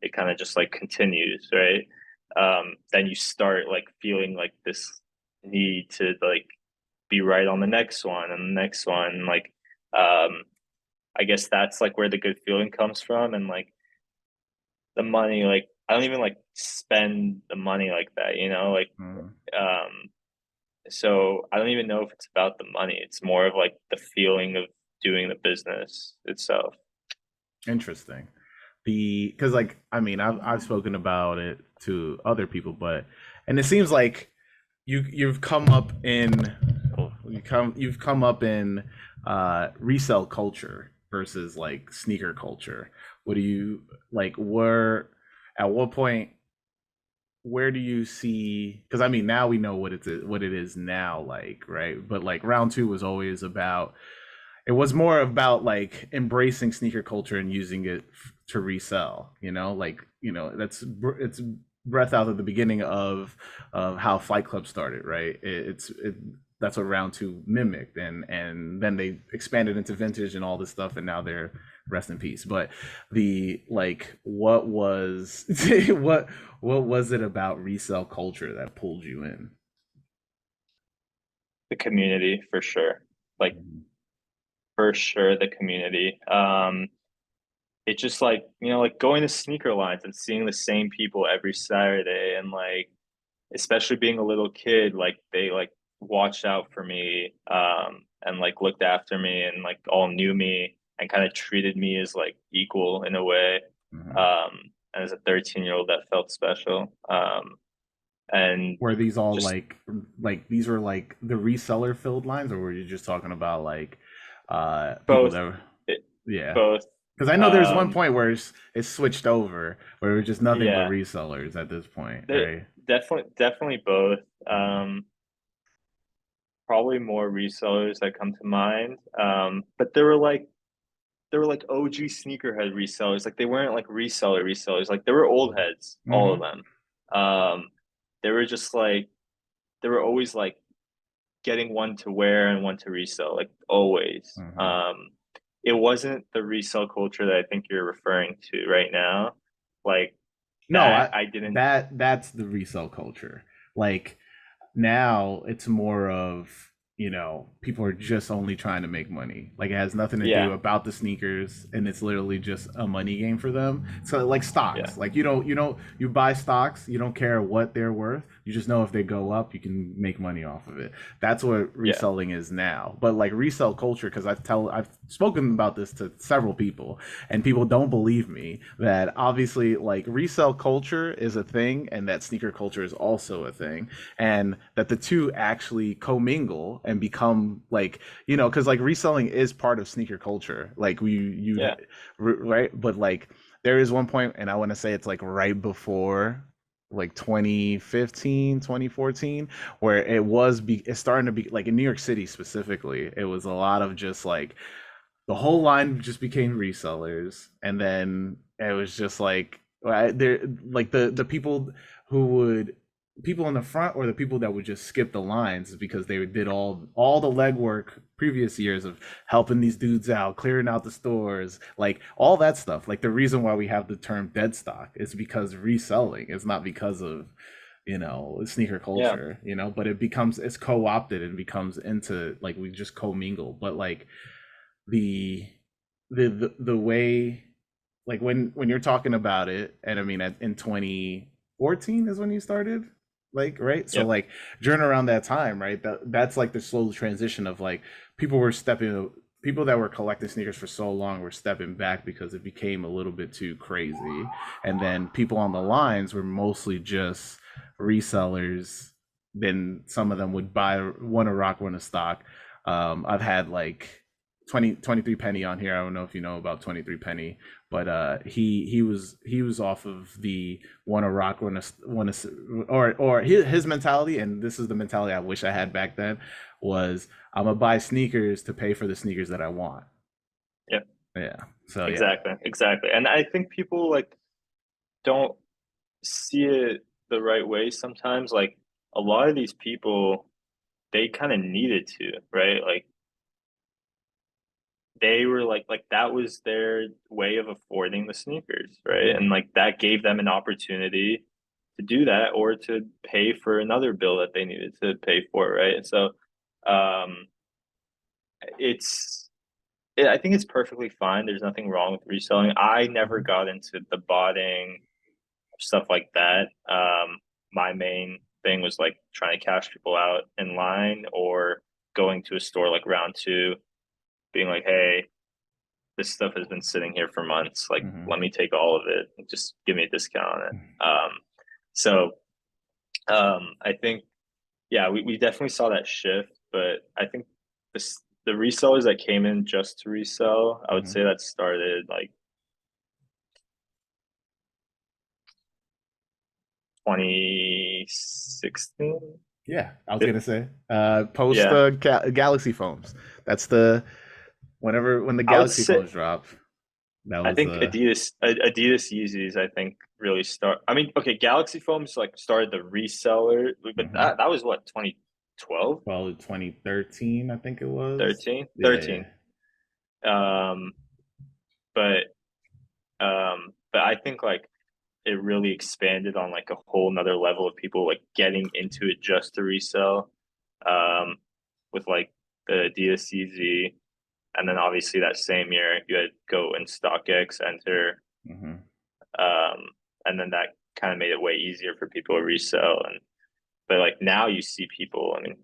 it kind of just like continues, right? Then you start like feeling like this need to like be right on the next one and the next one. Like, um, I guess that's like where the good feeling comes from. And like the money, like, I don't even like spend the money like that, like, Mm-hmm. um, so I don't even know if it's about the money. It's more of like the feeling of doing the business itself. Interesting. Because like I mean I've spoken about it to other people, but and it seems like you've come up in. Oh, you've come up in resale culture versus like sneaker culture. What do you like? Where at what point? Where do you see? Because I mean, now we know what it is now, like, right? But like round two was always about, it was more about like embracing sneaker culture and using it to resell, like, it's breath out at the beginning of how Fight Club started, right? That's what round two mimicked, and then they expanded into vintage and all this stuff, and now they're rest in peace. But the like what was what was it about resale culture that pulled you in? The community for sure. Like Mhm. for sure the community. It's just like, like going to sneaker lines and seeing the same people every Saturday, and like especially being a little kid, like they like watched out for me, and like looked after me and like all knew me and kind of treated me as like equal in a way. Mhm. And as a 13-year-old that felt special. And Were these all just like these were like the reseller filled lines, or were you just talking about like people both that were, it, yeah? both Because I know there's one um point where it's switched over where it was just nothing but yeah, resellers at this point, they right? definitely both. Mhm. Probably more resellers that come to mind. But there were like OG sneakerhead resellers. Like they weren't like resellers. Like they were old heads, all of Mhm. them. Um, they were just like they were always like getting one to wear and one to resell, like always. Mhm. It wasn't the resell culture that I think you're referring to right now. Like No, that, I I didn't. that's the resale culture. Like now it's more of, people are just only trying to make money. Like it has nothing to do Yeah, about the sneakers, and it's literally just a money game for them. So like yeah, stocks, like you buy stocks, you don't care what they're worth, you just know if they go up you can make money off of it. That's what yeah, reselling is now. But like resale culture, because I've spoken about this to several people, and people don't believe me that obviously like resale culture is a thing and that sneaker culture is also a thing, and that the two actually commingle and become like, because like reselling is part of sneaker culture, like yeah, right, but like there is one point, and I want to say it's like right before like 2015, 2014, where it's starting to be like in New York City specifically, it was a lot of just like the whole line just became resellers, and then it was just like there like the people who would people in the front, or the people that would just skip the lines, is because they did all the legwork previous years of helping these dudes out, clearing out the stores, like all that stuff. Like the reason why we have the term dead stock is because reselling. It's not because of sneaker yeah, culture, but it's co-opted and becomes into like we just commingle. But like the the way, like when you're talking about it, and I mean in 2014 is when you started, like, right? So yep, like during around that time, right, that's like the slow transition of like people that were collecting sneakers for so long were stepping back because it became a little bit too crazy, and then people on the lines were mostly just resellers. Then some of them would buy one a rock, one a stock. I've had like 23 Penny on here. I don't know if you know about 23 Penny, but he was off of the wanna rock, wanna, or his mentality, and this is the mentality I wish I had back then, was I'm gonna buy sneakers to pay for the sneakers that I want. yep, Yeah. So yeah. exactly. And I think people like don't see it the right way sometimes. Like a lot of these people, they kind of needed to, right? Like they were like that was their way of affording the sneakers, right? Mhm. And like that gave them an opportunity to do that or to pay for another bill that they needed to pay for, right? And so um it's I think it's perfectly fine. There's nothing wrong with reselling. I never Mhm. got into the botting stuff like that. My main thing was like trying to cash people out in line or going to a store like round two, being like, hey, this stuff has been sitting here for months. Like, Mhm. let me take all of it and just give me a discount on it. So I think, yeah, we definitely saw that shift. but I think the resellers that came in just to resell, I would Hmm. say that started like 2016. Yeah, I was gonna say post Yeah, Galaxy phones. That's the whenever when the I would Galaxy say phones dropped. That I was think Adidas Yeezys I think really start. I mean, okay, Galaxy Foams like started the reseller, but mhm. that was what 2012, Well, 2013, I think it was. 13, Yeah, yeah. 13. Um, but but I think like it really expanded on like a whole nother level of people like getting into it just to resell. Um, with like the DSCZ, and then obviously that same year you had Go and StockX enter, Hmm. um, and then that kind of made it way easier for people to resell. And but like now you see people. I mean,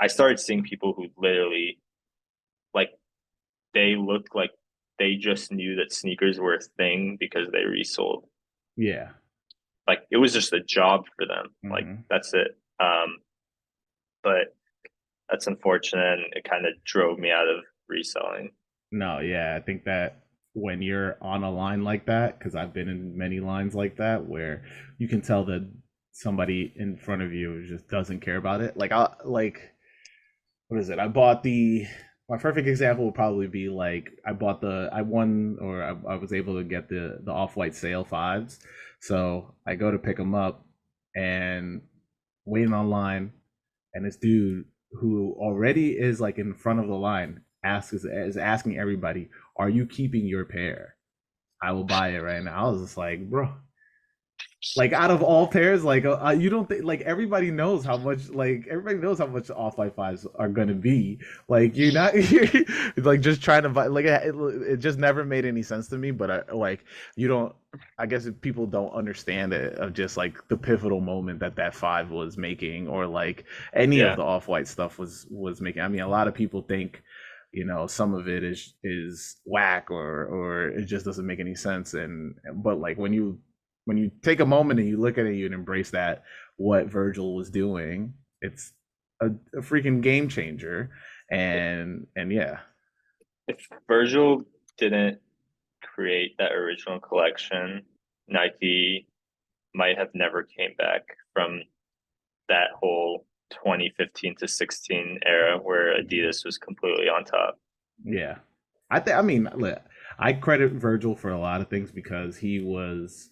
I started seeing people who literally like they looked like they just knew that sneakers were a thing because they resold. Yeah. Like it was just a job for them. Like Hmm. that's it. But that's unfortunate, and it kind of drove me out of reselling. No, yeah, I think that when you're on a line like that, because I've been in many lines like that, where you can tell that somebody in front of you just doesn't care about it. Like what is it? I bought the my perfect example would probably be like I won or I was able to get the off white sale fives. So I go to pick them up and waiting online, and this dude who already is like in front of the line is asking everybody, "Are you keeping your pair? I will buy it right now." I was just like, bro, like out of all pairs, like you don't think like everybody knows how much off white fives are gonna be. Like you're not you're like just trying to buy like it just never made any sense to me. But like you don't. I guess if people don't understand it of just like the pivotal moment that that five was making, or like any of Yeah, the off white stuff was making. I mean, a lot of people think some of it is whack or it just doesn't make any sense and but like when you take a moment and you look at it you and embrace that what Virgil was doing, it's a freaking game changer. And yeah. if Virgil didn't create that original collection, Nike might have never came back from that whole 2015 to 16 era where Mhm. Adidas was completely on top. Yeah. I mean, look, I credit Virgil for a lot of things because he was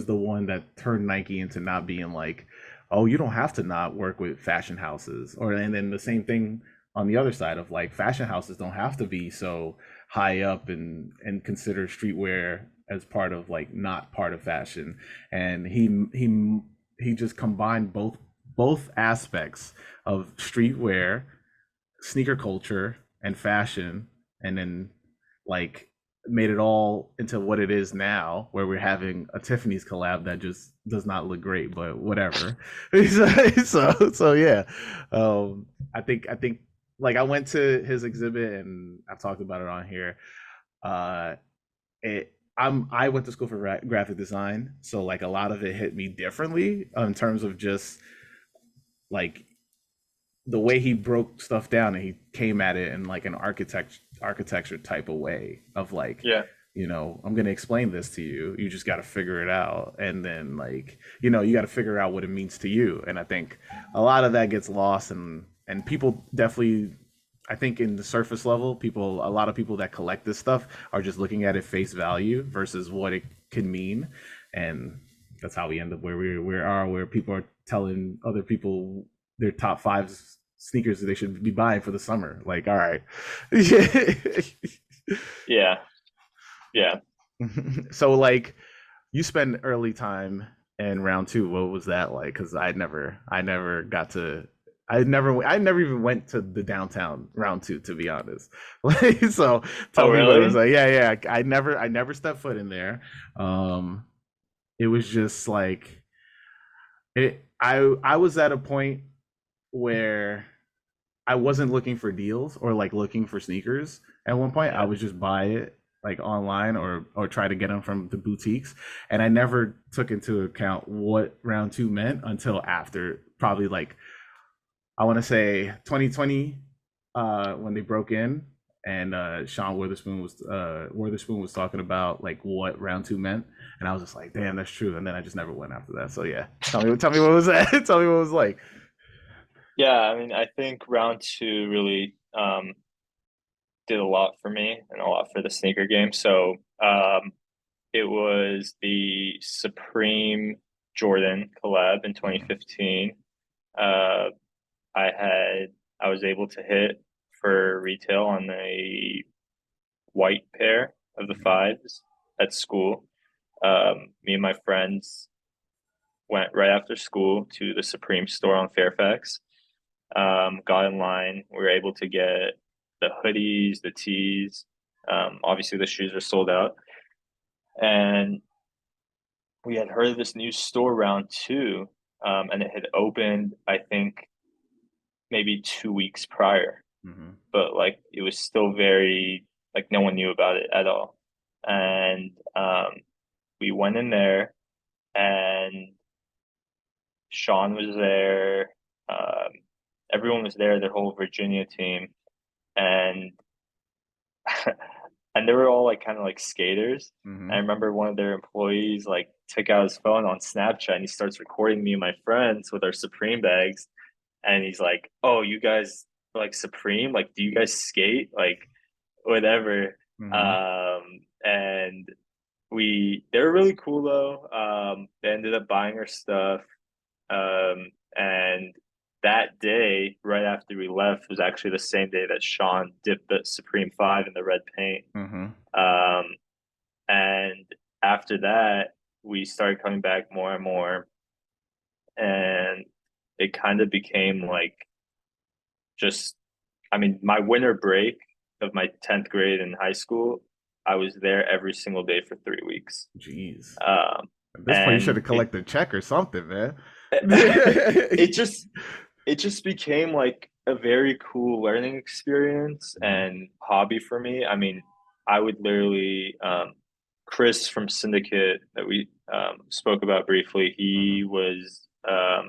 the one that turned Nike into not being like, oh, you don't have to not work with fashion houses. Or and then the same thing on the other side of like fashion houses don't have to be so high up and consider streetwear as part of like not part of fashion. And he just combined both aspects of streetwear, sneaker culture, and fashion, and then like made it all into what it is now, where we're having a Tiffany's collab that just does not look great, but whatever. So yeah, I think like I went to his exhibit and I've talked about it on here. Uh, I went to school for graphic design, so like a lot of it hit me differently in terms of just like the way he broke stuff down and he came at it in like an architecture type of way of like, Yeah, I'm going to explain this to you, you just got to figure it out, and then like you got to figure out what it means to you. And I think a lot of that gets lost, and people definitely, I think in the surface level, a lot of people that collect this stuff are just looking at it face value versus what it can mean. And that's how we end up where people are telling other people their top five sneakers that they should be buying for the summer. Like, all right. yeah, yeah. So like you spend early time in round two. What was that like? Because I never got to. I never even went to the downtown round two, to be honest. Like, so Oh, tell me what it was really? like. Yeah, yeah. I never stepped foot in there. It was just like I was at a point where I wasn't looking for deals or like looking for sneakers. At one point, I Yeah. would just buy it like online or try to get them from the boutiques, and I never took into account what round two meant until after probably like I want to say 2020 when they broke in and Witherspoon was talking about like what round two meant, and I was just like, damn, that's true. And then I just never went after that. So yeah, tell me what was that? Tell me what it was like. Yeah, I mean, I think round two really did a lot for me and a lot for the sneaker game. So it was the Supreme Jordan collab in Mm-hmm. 2015. Uh, I was able to hit for retail on a white pair of the fives at school. Me and my friends went right after school to the Supreme store on Fairfax. Got in line. We were able to get the hoodies, the tees. Obviously, the shoes were sold out, and we had heard of this new store round two, and it had opened, I think, maybe 2 weeks prior, Mm-hmm. but like it was still very like no one knew about it at all. And we went in there, and Sean was there. Um, Everyone was there, their whole Virginia team, and and they were all like kind of like skaters. I Mm-hmm. remember one of their employees like took out his phone on Snapchat and he starts recording me and my friends with our Supreme bags, and he's like, "Oh, you guys like Supreme? Like, do you guys skate? Like, whatever." Mm-hmm. And they were really cool though. They ended up buying our stuff. And that day, right after we left, was actually the same day that Sean dipped the Supreme Five in the red paint. Mm-hmm. Um, and after that, we started coming back more and more, and it kind of became like just, I mean, my winter break of my 10th grade in high school, I was there every single day for 3 weeks. Jeez. Um, At this point, you should and have collected a check or something, man. it just it just became like a very cool learning experience Mm-hmm. and hobby for me. I mean, I would literally Chris from Syndicate that we spoke about briefly, Mm-hmm.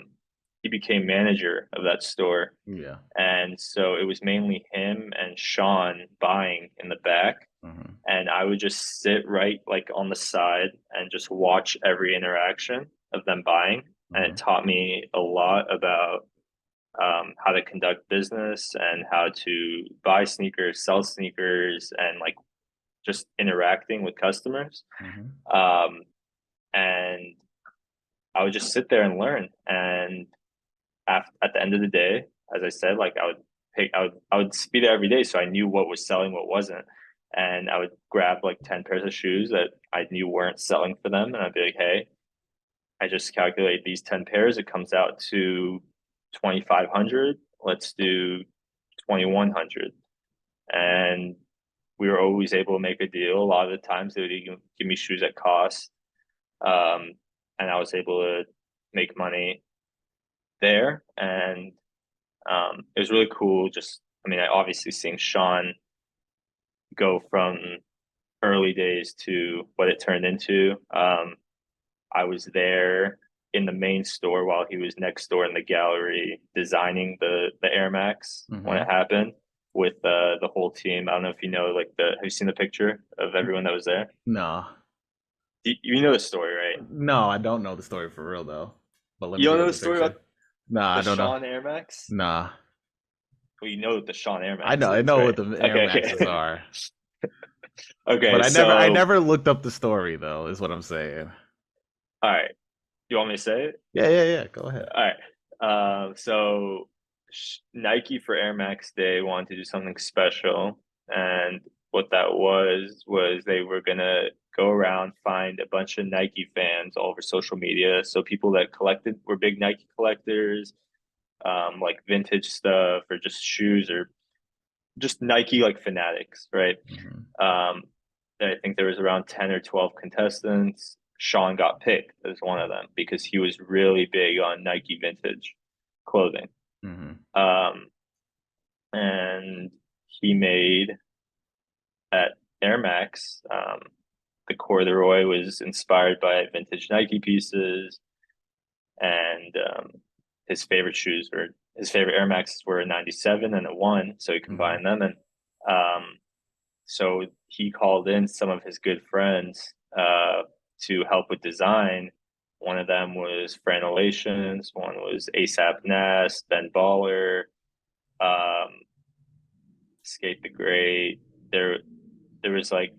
he became manager of that store. Yeah. And so it was mainly him and Sean buying in the back. Mm-hmm. And I would just sit right like on the side and just watch every interaction of them buying. And Mm-hmm. it taught me a lot about how to conduct business and how to buy sneakers, sell sneakers, and like just interacting with customers. Mm-hmm. Um, and I would just sit there and learn. And at the end of the day, as I said, like I would be there every day, so I knew what was selling, what wasn't, and I would grab like 10 pairs of shoes that I knew weren't selling for them, and I'd be like, hey, I just calculate these 10 pairs, it comes out to 2,500. Let's do 2,100, and we were always able to make a deal. A lot of the times they would even give me shoes at cost, um, and I was able to make money there, and it was really cool. Just, I mean, I obviously seeing Sean go from early days to what it turned into. I was there in the main store while he was next door in the gallery designing the Air Max when Mm-hmm. it happened with the whole team. I don't know if you know, like have you seen the picture of everyone that was there? No. You know the story, right? No, I don't know the story for real though. But let me You don't look know up the the story picture. about Nah, I the don't know. Sean Air Max? Nah. Well, you know what the Sean Air Max I is, know what right? the Air Okay, Maxes okay. are. But Okay, I so never looked up the story though, is what I'm saying. all right. You want me to say it? Yeah, yeah, yeah. Go ahead. All right. So Nike for Air Max Day wanted to do something special, and what that was they were gonna go around, find a bunch of Nike fans all over social media. So people that collected were big Nike collectors, like vintage stuff or just shoes or just Nike like fanatics, right? Mm-hmm. Um, I think there was around 10 or 12 contestants. Sean got picked as one of them because he was really big on Nike vintage clothing. Mm-hmm. Um, and he made at Air Max, the corduroy was inspired by vintage Nike pieces, and his favorite shoes were his favorite Air Maxes were a 97 and a 1, so he Hmm. combined them. And um, so he called in some of his good friends to help with design. One of them was Franelations, one was ASAP Nast, Ben Baller, um, Skate the Great. There, there was like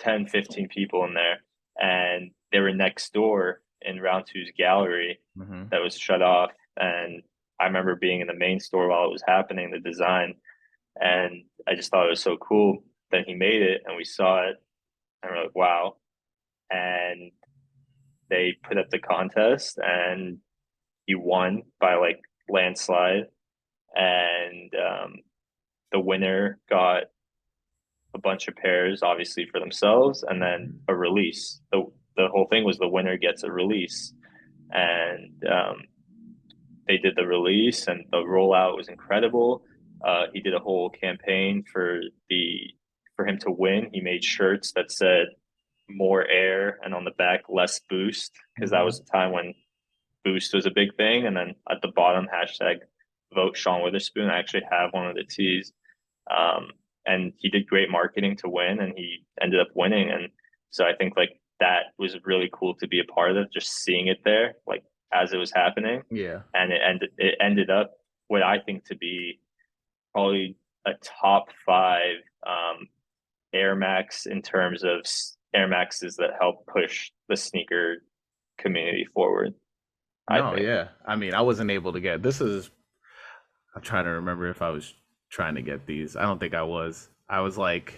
10, 15 people in there, and they were next door in Round Two's gallery Hmm. that was shut off. And I remember being in the main store while it was happening, the design, and I just thought it was so cool that he made it, and we saw it, and we're like, wow. And they put up the contest, and he won by like landslide, and the winner got a bunch of pairs, obviously for themselves, and then a release. The whole thing was the winner gets a release, and they did the release, and the rollout was incredible. He did a whole campaign for him to win. He made shirts that said more air and on the back less boost, because that Hmm. was a time when boost was a big thing. And then at the bottom, hashtag vote Sean Witherspoon. I actually have one of the tees. Um, and he did great marketing to win, and he ended up winning. And so I think like that was really cool to be a part of, just seeing it there, like as it was happening. Yeah. And it ended up what I think to be probably a top five Air Max in terms of Air Maxes that help push the sneaker community forward, I No, think. yeah. I mean, I wasn't able to get this is I'm trying to remember if I was trying to get these. I don't think I was. I was like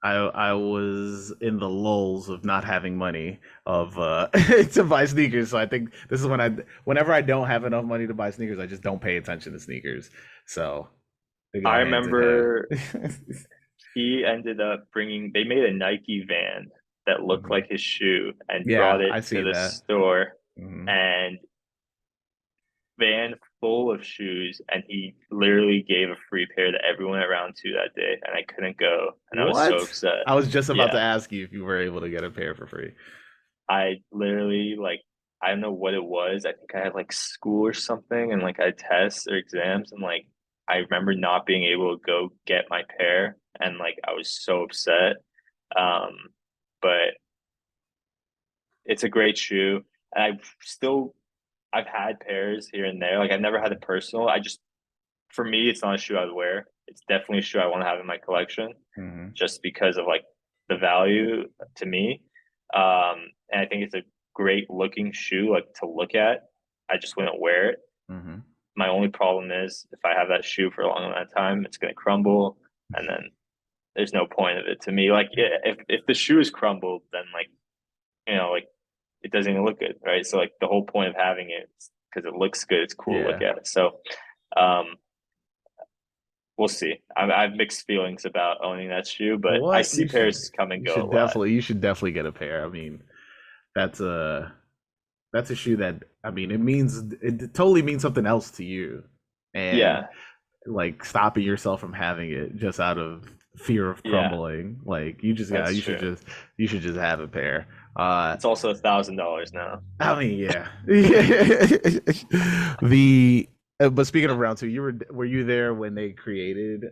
I was in the lulls of not having money of to buy sneakers. So I think this is when whenever I don't have enough money to buy sneakers, I just don't pay attention to sneakers. So they go I hand in hand. remember he ended up they made a Nike van that looked Hmm. like his shoe and Yeah, brought it I to see the that. store, Hmm. and van full of shoes, and he literally gave a free pair to everyone at round two that day, and I couldn't go, and I was so What? upset. I was just about to Yeah, ask you if you were able to get a pair for free. I literally like I don't know what it was. I think I had like school or something, and like I had tests or exams, and like I remember not being able to go get my pair, and like I was so upset. Um, but it's a great shoe, and I've had pairs here and there. Like I've never had a personal. I just For me, it's not a shoe I would wear. It's definitely a shoe I want to have in my collection, Hmm. just because of like the value to me. And I think it's a great looking shoe, like to look at. I just wouldn't wear it. Hmm. My only problem is if I have that shoe for a long amount of time, it's going to crumble, and then there's no point of it to me. Like if the shoe is crumbled, then like like it doesn't even look good, right? So like the whole point of having it is because it looks good, it's cool to look Yeah. at. So um, we'll see. I have mixed feelings about owning that shoe, but I What? see pairs come and go a lot. You should definitely get a pair. I mean, that's a that's a shoe that I mean it totally means something else to you. And Yeah, like stopping yourself from having it just out of fear of yeah, crumbling. Like you just got that's true. you should just have a pair. It's also $1,000 now. I mean, yeah. the But speaking of round two, were you there when they created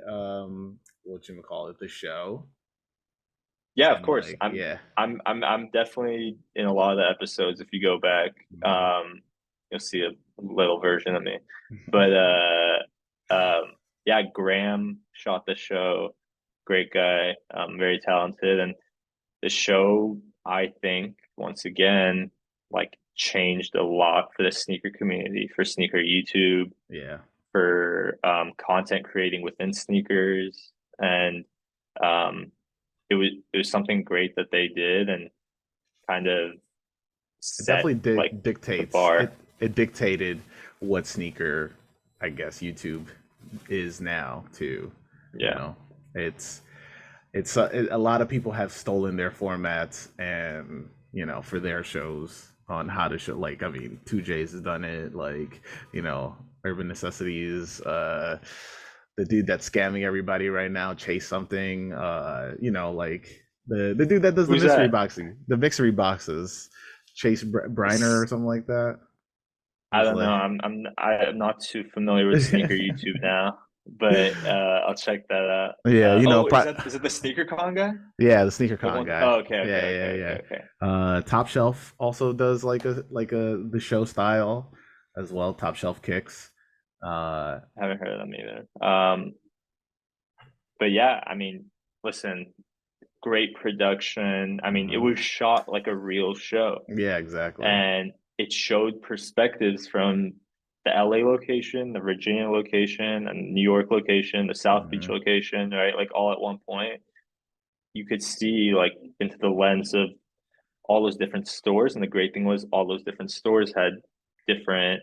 what you call it, the show? Yeah, of And course. like, I'm yeah. I'm I'm definitely in a lot of the episodes. If you go back, Mhm. you'll see a little version of me. But yeah, Graham shot the show. Great guy, very talented, and the show I think once again like changed a lot for the sneaker community, for sneaker YouTube, Yeah. for content creating within sneakers, and um, it was something great that they did, and kind of It set definitely like the dictates bar. it dictated what sneaker I guess YouTube is now too. You Yeah, know, it's a lot of people have stolen their formats and for their shows on how to show. Like I mean, 2J's has done it. Like Urban Necessities, the dude that's scamming everybody right now, Chase something. Like the dude that does who's that? the mystery boxes, Chase Briner or something like that. I It's don't know. like I'm not too familiar with sneaker YouTube now, but I'll check that out. yeah, Oh, pro is it the sneaker con guy? yeah, the sneaker The con one? guy. Oh, okay, Yeah, okay, yeah, okay, yeah. okay, okay. Top Shelf also does like a the show style as well. Top Shelf Kicks. Uh, I haven't heard of them either. But yeah, I mean, listen, great production. I mean, it mhm. was shot like a real show, Yeah, exactly. and it showed perspectives from the LA location, the Virginia location, and New York location, the South Beach Hmm. location, right? Like all at one point. You could see like into the lens of all those different stores. And the great thing was all those different stores had different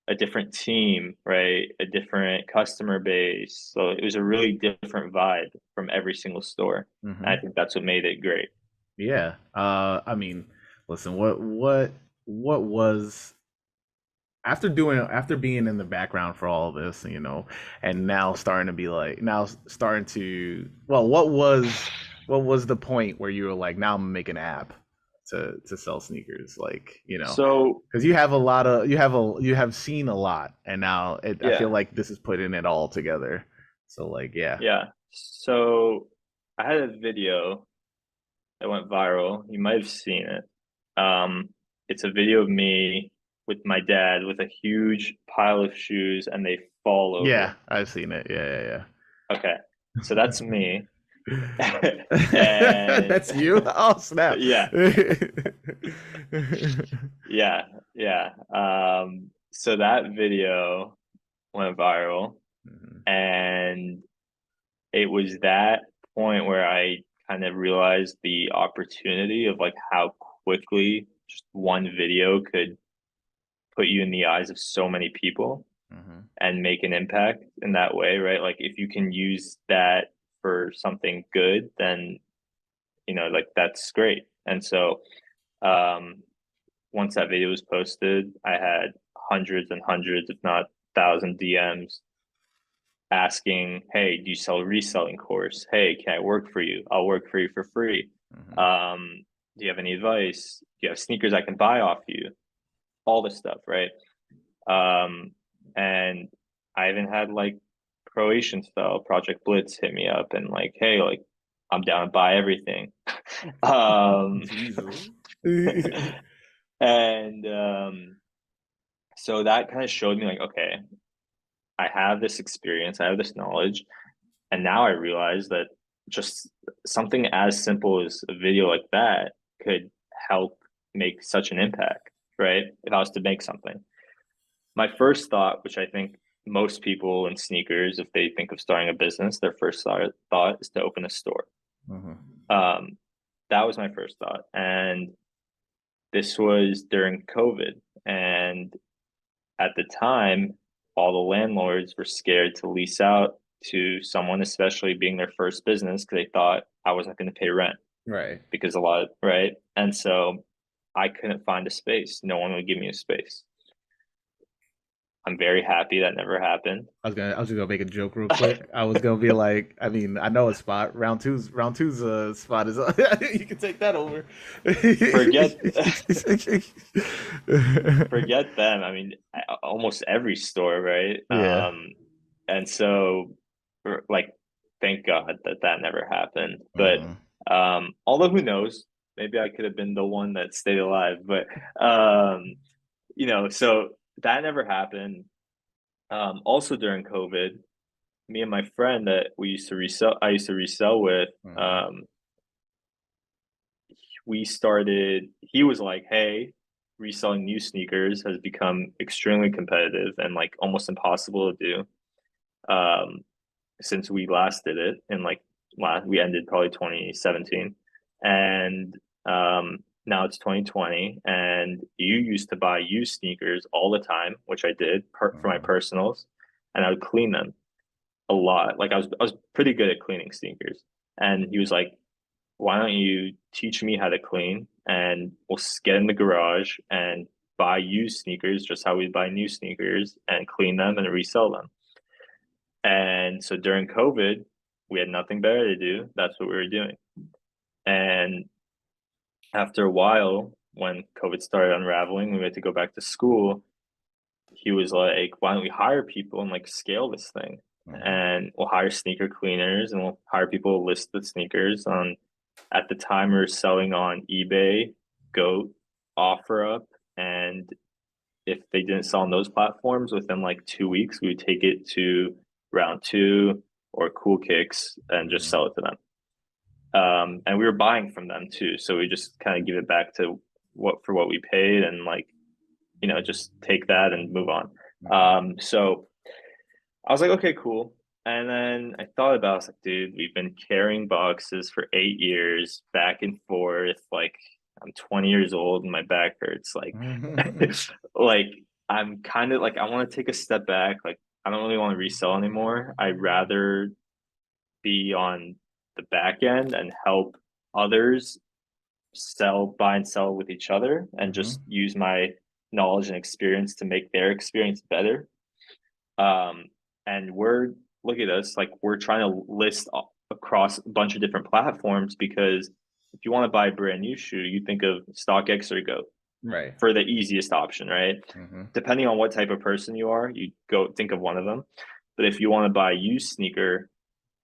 a different team, right? A different customer base. So it was a really different vibe from every single store. And I Hmm. think that's what made it great. Yeah. I mean, listen, what was after being in the background for all of this, and now starting to be like now starting to well, what was the point where you were like, now I'm gonna make an app to sell sneakers, like, So because you have a lot of you have seen a lot, and now I feel yeah, like this is putting it all together. So like, yeah. yeah. So I had a video that went viral. You might have seen it. It's a video of me with my dad with a huge pile of shoes and they fall Yeah, over. I've seen it. Yeah, Okay. So that's me. yeah. And That's you. Oh, snap. yeah, yeah, yeah. So that video went viral, Mhm. and it was that point where I kind of realized the opportunity of like how quickly just one video could put you in the eyes of so many people Mhm. and make an impact in that way, right? Like if you can use that for something good, then like that's great. And so um once that video was posted, I had hundreds and hundreds, if not thousand DMs asking, "Hey, do you sell a reselling course? Hey, can I work for you? I'll work for you for free. Mhm. Do you have any advice? Do you have sneakers I can buy off you?" All this stuff, right? And I even had like Croatian style Project Blitz hit me up and like, "Hey, like I'm down to buy everything." um, Jesus. and so that kind of showed me like, okay, I have this experience, I have this knowledge, and now I realize that just something as simple as a video like that could help make such an impact, right? If I was to make something. My first thought, which I think most people in sneakers, if they think of starting a business, their first thought is to open a store. Mhm. Um, that was my first thought. And this was during COVID. And at the time, all the landlords were scared to lease out to someone, especially being their first business, because they thought I wasn't going to pay rent Right. because a lot, right? And so I couldn't find a space. No one would give me a space. I'm very happy that never happened. I was just gonna make a joke real quick. I was gonna be like, I mean, I know a spot. Round two's spot is you can take that over. forget forget them. I mean, almost every store, right? Yeah. And so, like, thank God that that never happened. But Mhm. although who knows, maybe I could have been the one that stayed alive. But so that never happened. Also during COVID, me and my friend that I used to resell with, Mhm. um, we started, he was like, hey, reselling new sneakers has become extremely competitive and like almost impossible to do. Since we last did it in like we ended probably 2017, and now it's 2020, and you used to buy used sneakers all the time, which I did for my Mhm. personals, and I would clean them a lot. Like I was pretty good at cleaning sneakers, and he was like, why don't you teach me how to clean, and we'll get in the garage and buy used sneakers just how we buy new sneakers and clean them and resell them. And so during COVID, we had nothing better to do. That's what we were doing. And after a while, when COVID started unraveling, we had to go back to school. he was like, why don't we hire people and like scale this thing? Mhm. And we'll hire sneaker cleaners and we'll hire people to list the sneakers on, at the time we were selling on eBay, Goat, OfferUp, and if they didn't sell on those platforms within like 2 weeks, we would take it to Round Two or Cool Kicks and just Mhm. sell it to them. And we were buying from them too, so we just kind of give it back to what we paid, and like, just take that and move on. Mhm. So I was like, okay, cool. And then I thought about it, I was like, dude, we've been carrying boxes for 8 years back and forth. Like, I'm 20 years old and my back hurts. Like, Mhm. like I'm kind of like, I want to take a step back. Like, I don't really want to resell anymore. I'd rather be on the back end and help others buy and sell with each other, and Mhm. just use my knowledge and experience to make their experience better. Um, and look at us, like we're trying to list across a bunch of different platforms, because if you want to buy a brand new shoe, you think of StockX or Go Right. for the easiest option, right? Mhm. Depending on what type of person you are, you go think of one of them. But if you want to buy a used sneaker,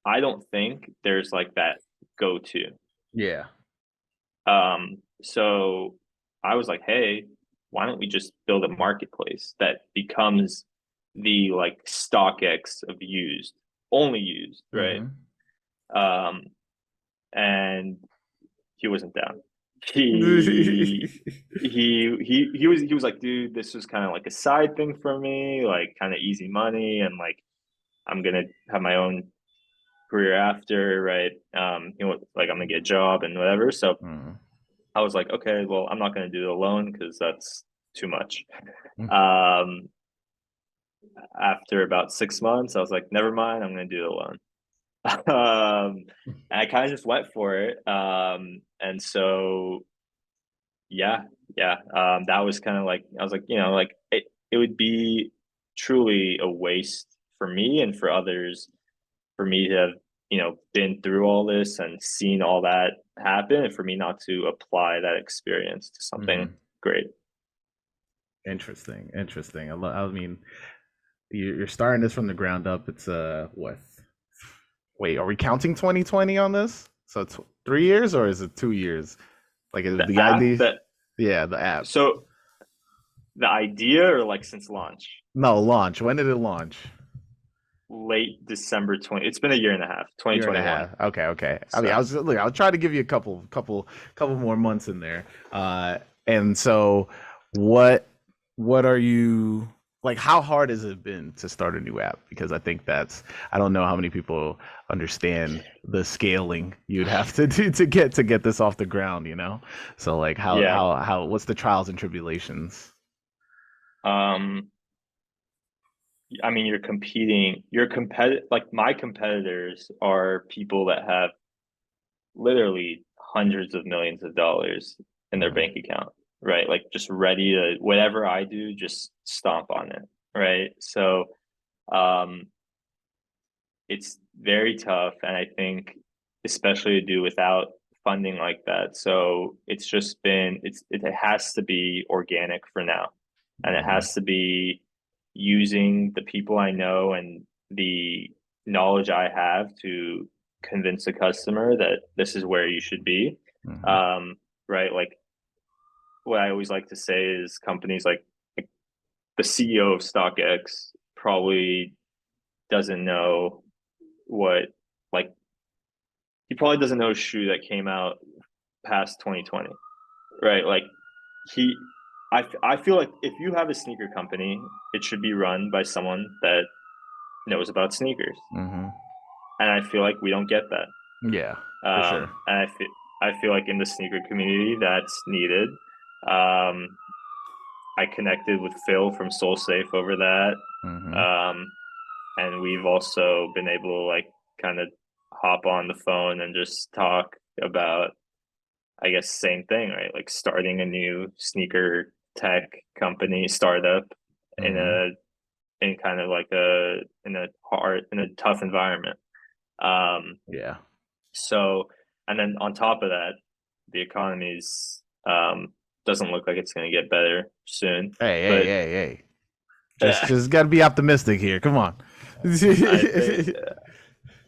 I don't think there's like that go to. Yeah. So I was like, hey, why don't we just build a marketplace that becomes the like StockX of used, only used, right? Mhm. Um, and he wasn't down. He was like, dude, this was kind of like a side thing for me, like kind of easy money, and like I'm gonna have my own career after, right? Like I'm gonna get a job and whatever. So Mhm. I was like, okay, well, I'm not gonna do it alone because that's too much. Mhm. Um, After about 6 months, I was like, never mind, I'm gonna do it alone. And I kind of just went for it. And so yeah, yeah, that was kind of like, I was like, like it would be truly a waste for me and for others, for me to have, been through all this and seen all that happen, and for me not to apply that experience to something Mhm. great. Interesting. Interesting. I mean, you're starting this from the ground up. It's what? Wait, are we counting 2020 on this? So it's 3 years or is it 2 years? Like is The the app idea? that Yeah, the app. So the idea, or like since launch? No, launch. When did it launch? Late December 20. It's been a year and a half, Year and a 2021. half. Okay, okay. I mean, So I was trying to give you a couple more months in there. And so what what are you like? How hard has it been to start a new app? Because I don't know how many people understand the scaling you'd have to do to get this off the ground. So like yeah. what's the trials and tribulations? Um, I mean, you're like my competitors are people that have literally hundreds of millions of dollars in their Hmm. bank account, right? Like just ready to, whatever I do, just stomp on it, right? So um it's very tough, and I think especially to do without funding like that. So it's just been it has to be organic for now, and it Hmm. has to be using the people I know and the knowledge I have to convince a customer that this is where you should be. Hmm. um, right, like what I always like to say is companies like the CEO of StockX probably doesn't know what, like, he probably doesn't know a shoe that came out past 2020, right? Like he, I feel like if you have a sneaker company, it should be run by someone that knows about sneakers, Hmm. and I feel like we don't get that. Yeah, for sure. And I feel like in the sneaker community that's needed. Um, I connected with Phil from Soul Safe over that, Hmm. um, and we've also been able to like kind of hop on the phone and just talk about, I guess, same thing, right? Like starting a new sneaker tech company startup in Hmm. a in kind of like in a tough environment. Yeah. So, and then on top of that, the economy's doesn't look like it's going to get better soon. Hey, hey, But hey, hey. Just got to be optimistic here. Come on. I think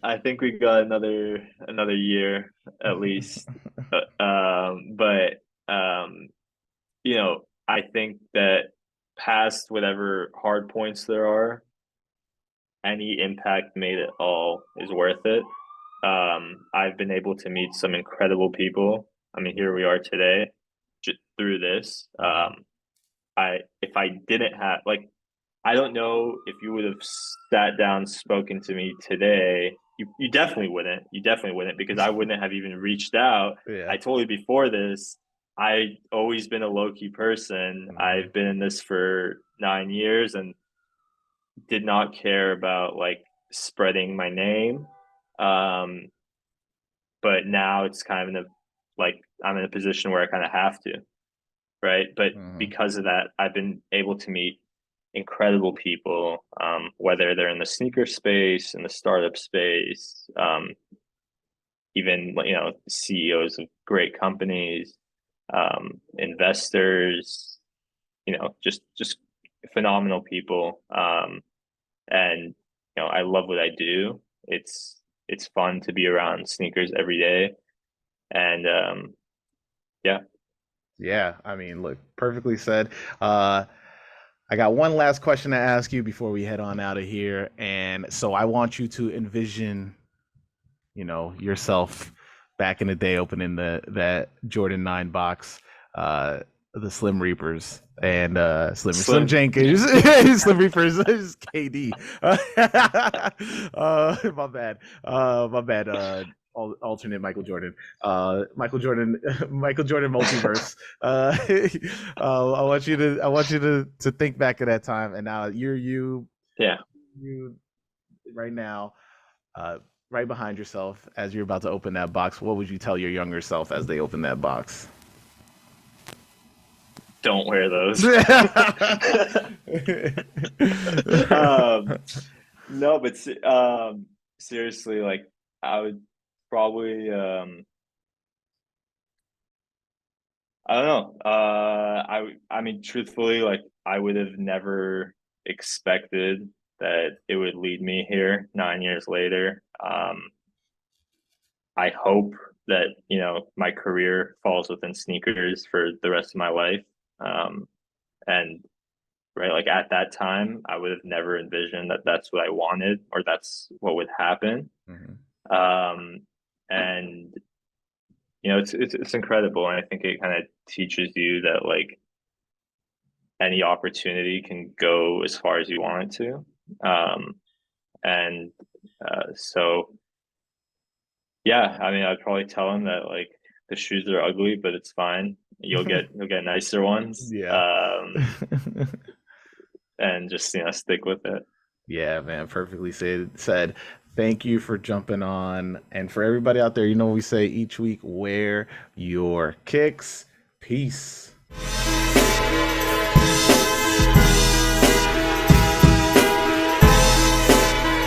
I think we got another year at least. But I think that past whatever hard points there are, any impact made at all is worth it. I've been able to meet some incredible people. I mean, here we are today, through this. I if I didn't have like I don't know if you would have sat down, spoken to me today. You definitely wouldn't. You definitely wouldn't because I wouldn't have even reached out. Yeah. I told you before this. I always been a low key person. Mhm. I've been in this for 9 years and did not care about like spreading my name. Um, but now it's kind of like I'm in a position where I kind of have to, right? But Mhm. because of that, I've been able to meet incredible people, whether they're in the sneaker space, in the startup space, even CEOs of great companies, investors, just phenomenal people. And I love what I do. It's fun to be around sneakers every day, and yeah. Yeah, I mean, look, perfectly said. Uh, I got one last question to ask you before we head on out of here, and so I want you to envision, yourself back in the day opening that Jordan 9 box, uh, the Slim Reapers and Slim Slim. Jenkins, Slim Reapers is KD. My bad, my bad. Alternate Michael Jordan, Michael Jordan, Michael Jordan multiverse. I want you to think back at that time, and now Yeah. you right now, uh, right behind yourself as you're about to open that box. What would you tell your younger self as they open that box? Don't wear those. um, no, but seriously, like I would probably I don't know. I mean, truthfully, like I would have never expected that it would lead me here 9 years later. I hope that my career falls within sneakers for the rest of my life. And right, like at that time, I would have never envisioned that that's what I wanted or that's what would happen. Mhm. Um, and it's incredible, and I think it kind of teaches you that like any opportunity can go as far as you want it to. And so, yeah, I mean, I'd probably tell him that like the shoes are ugly, but it's fine. You'll get nicer ones. Yeah. And just stick with it. Yeah, man, perfectly said. Thank you for jumping on. And for everybody out there, we say each week, wear your kicks. Peace.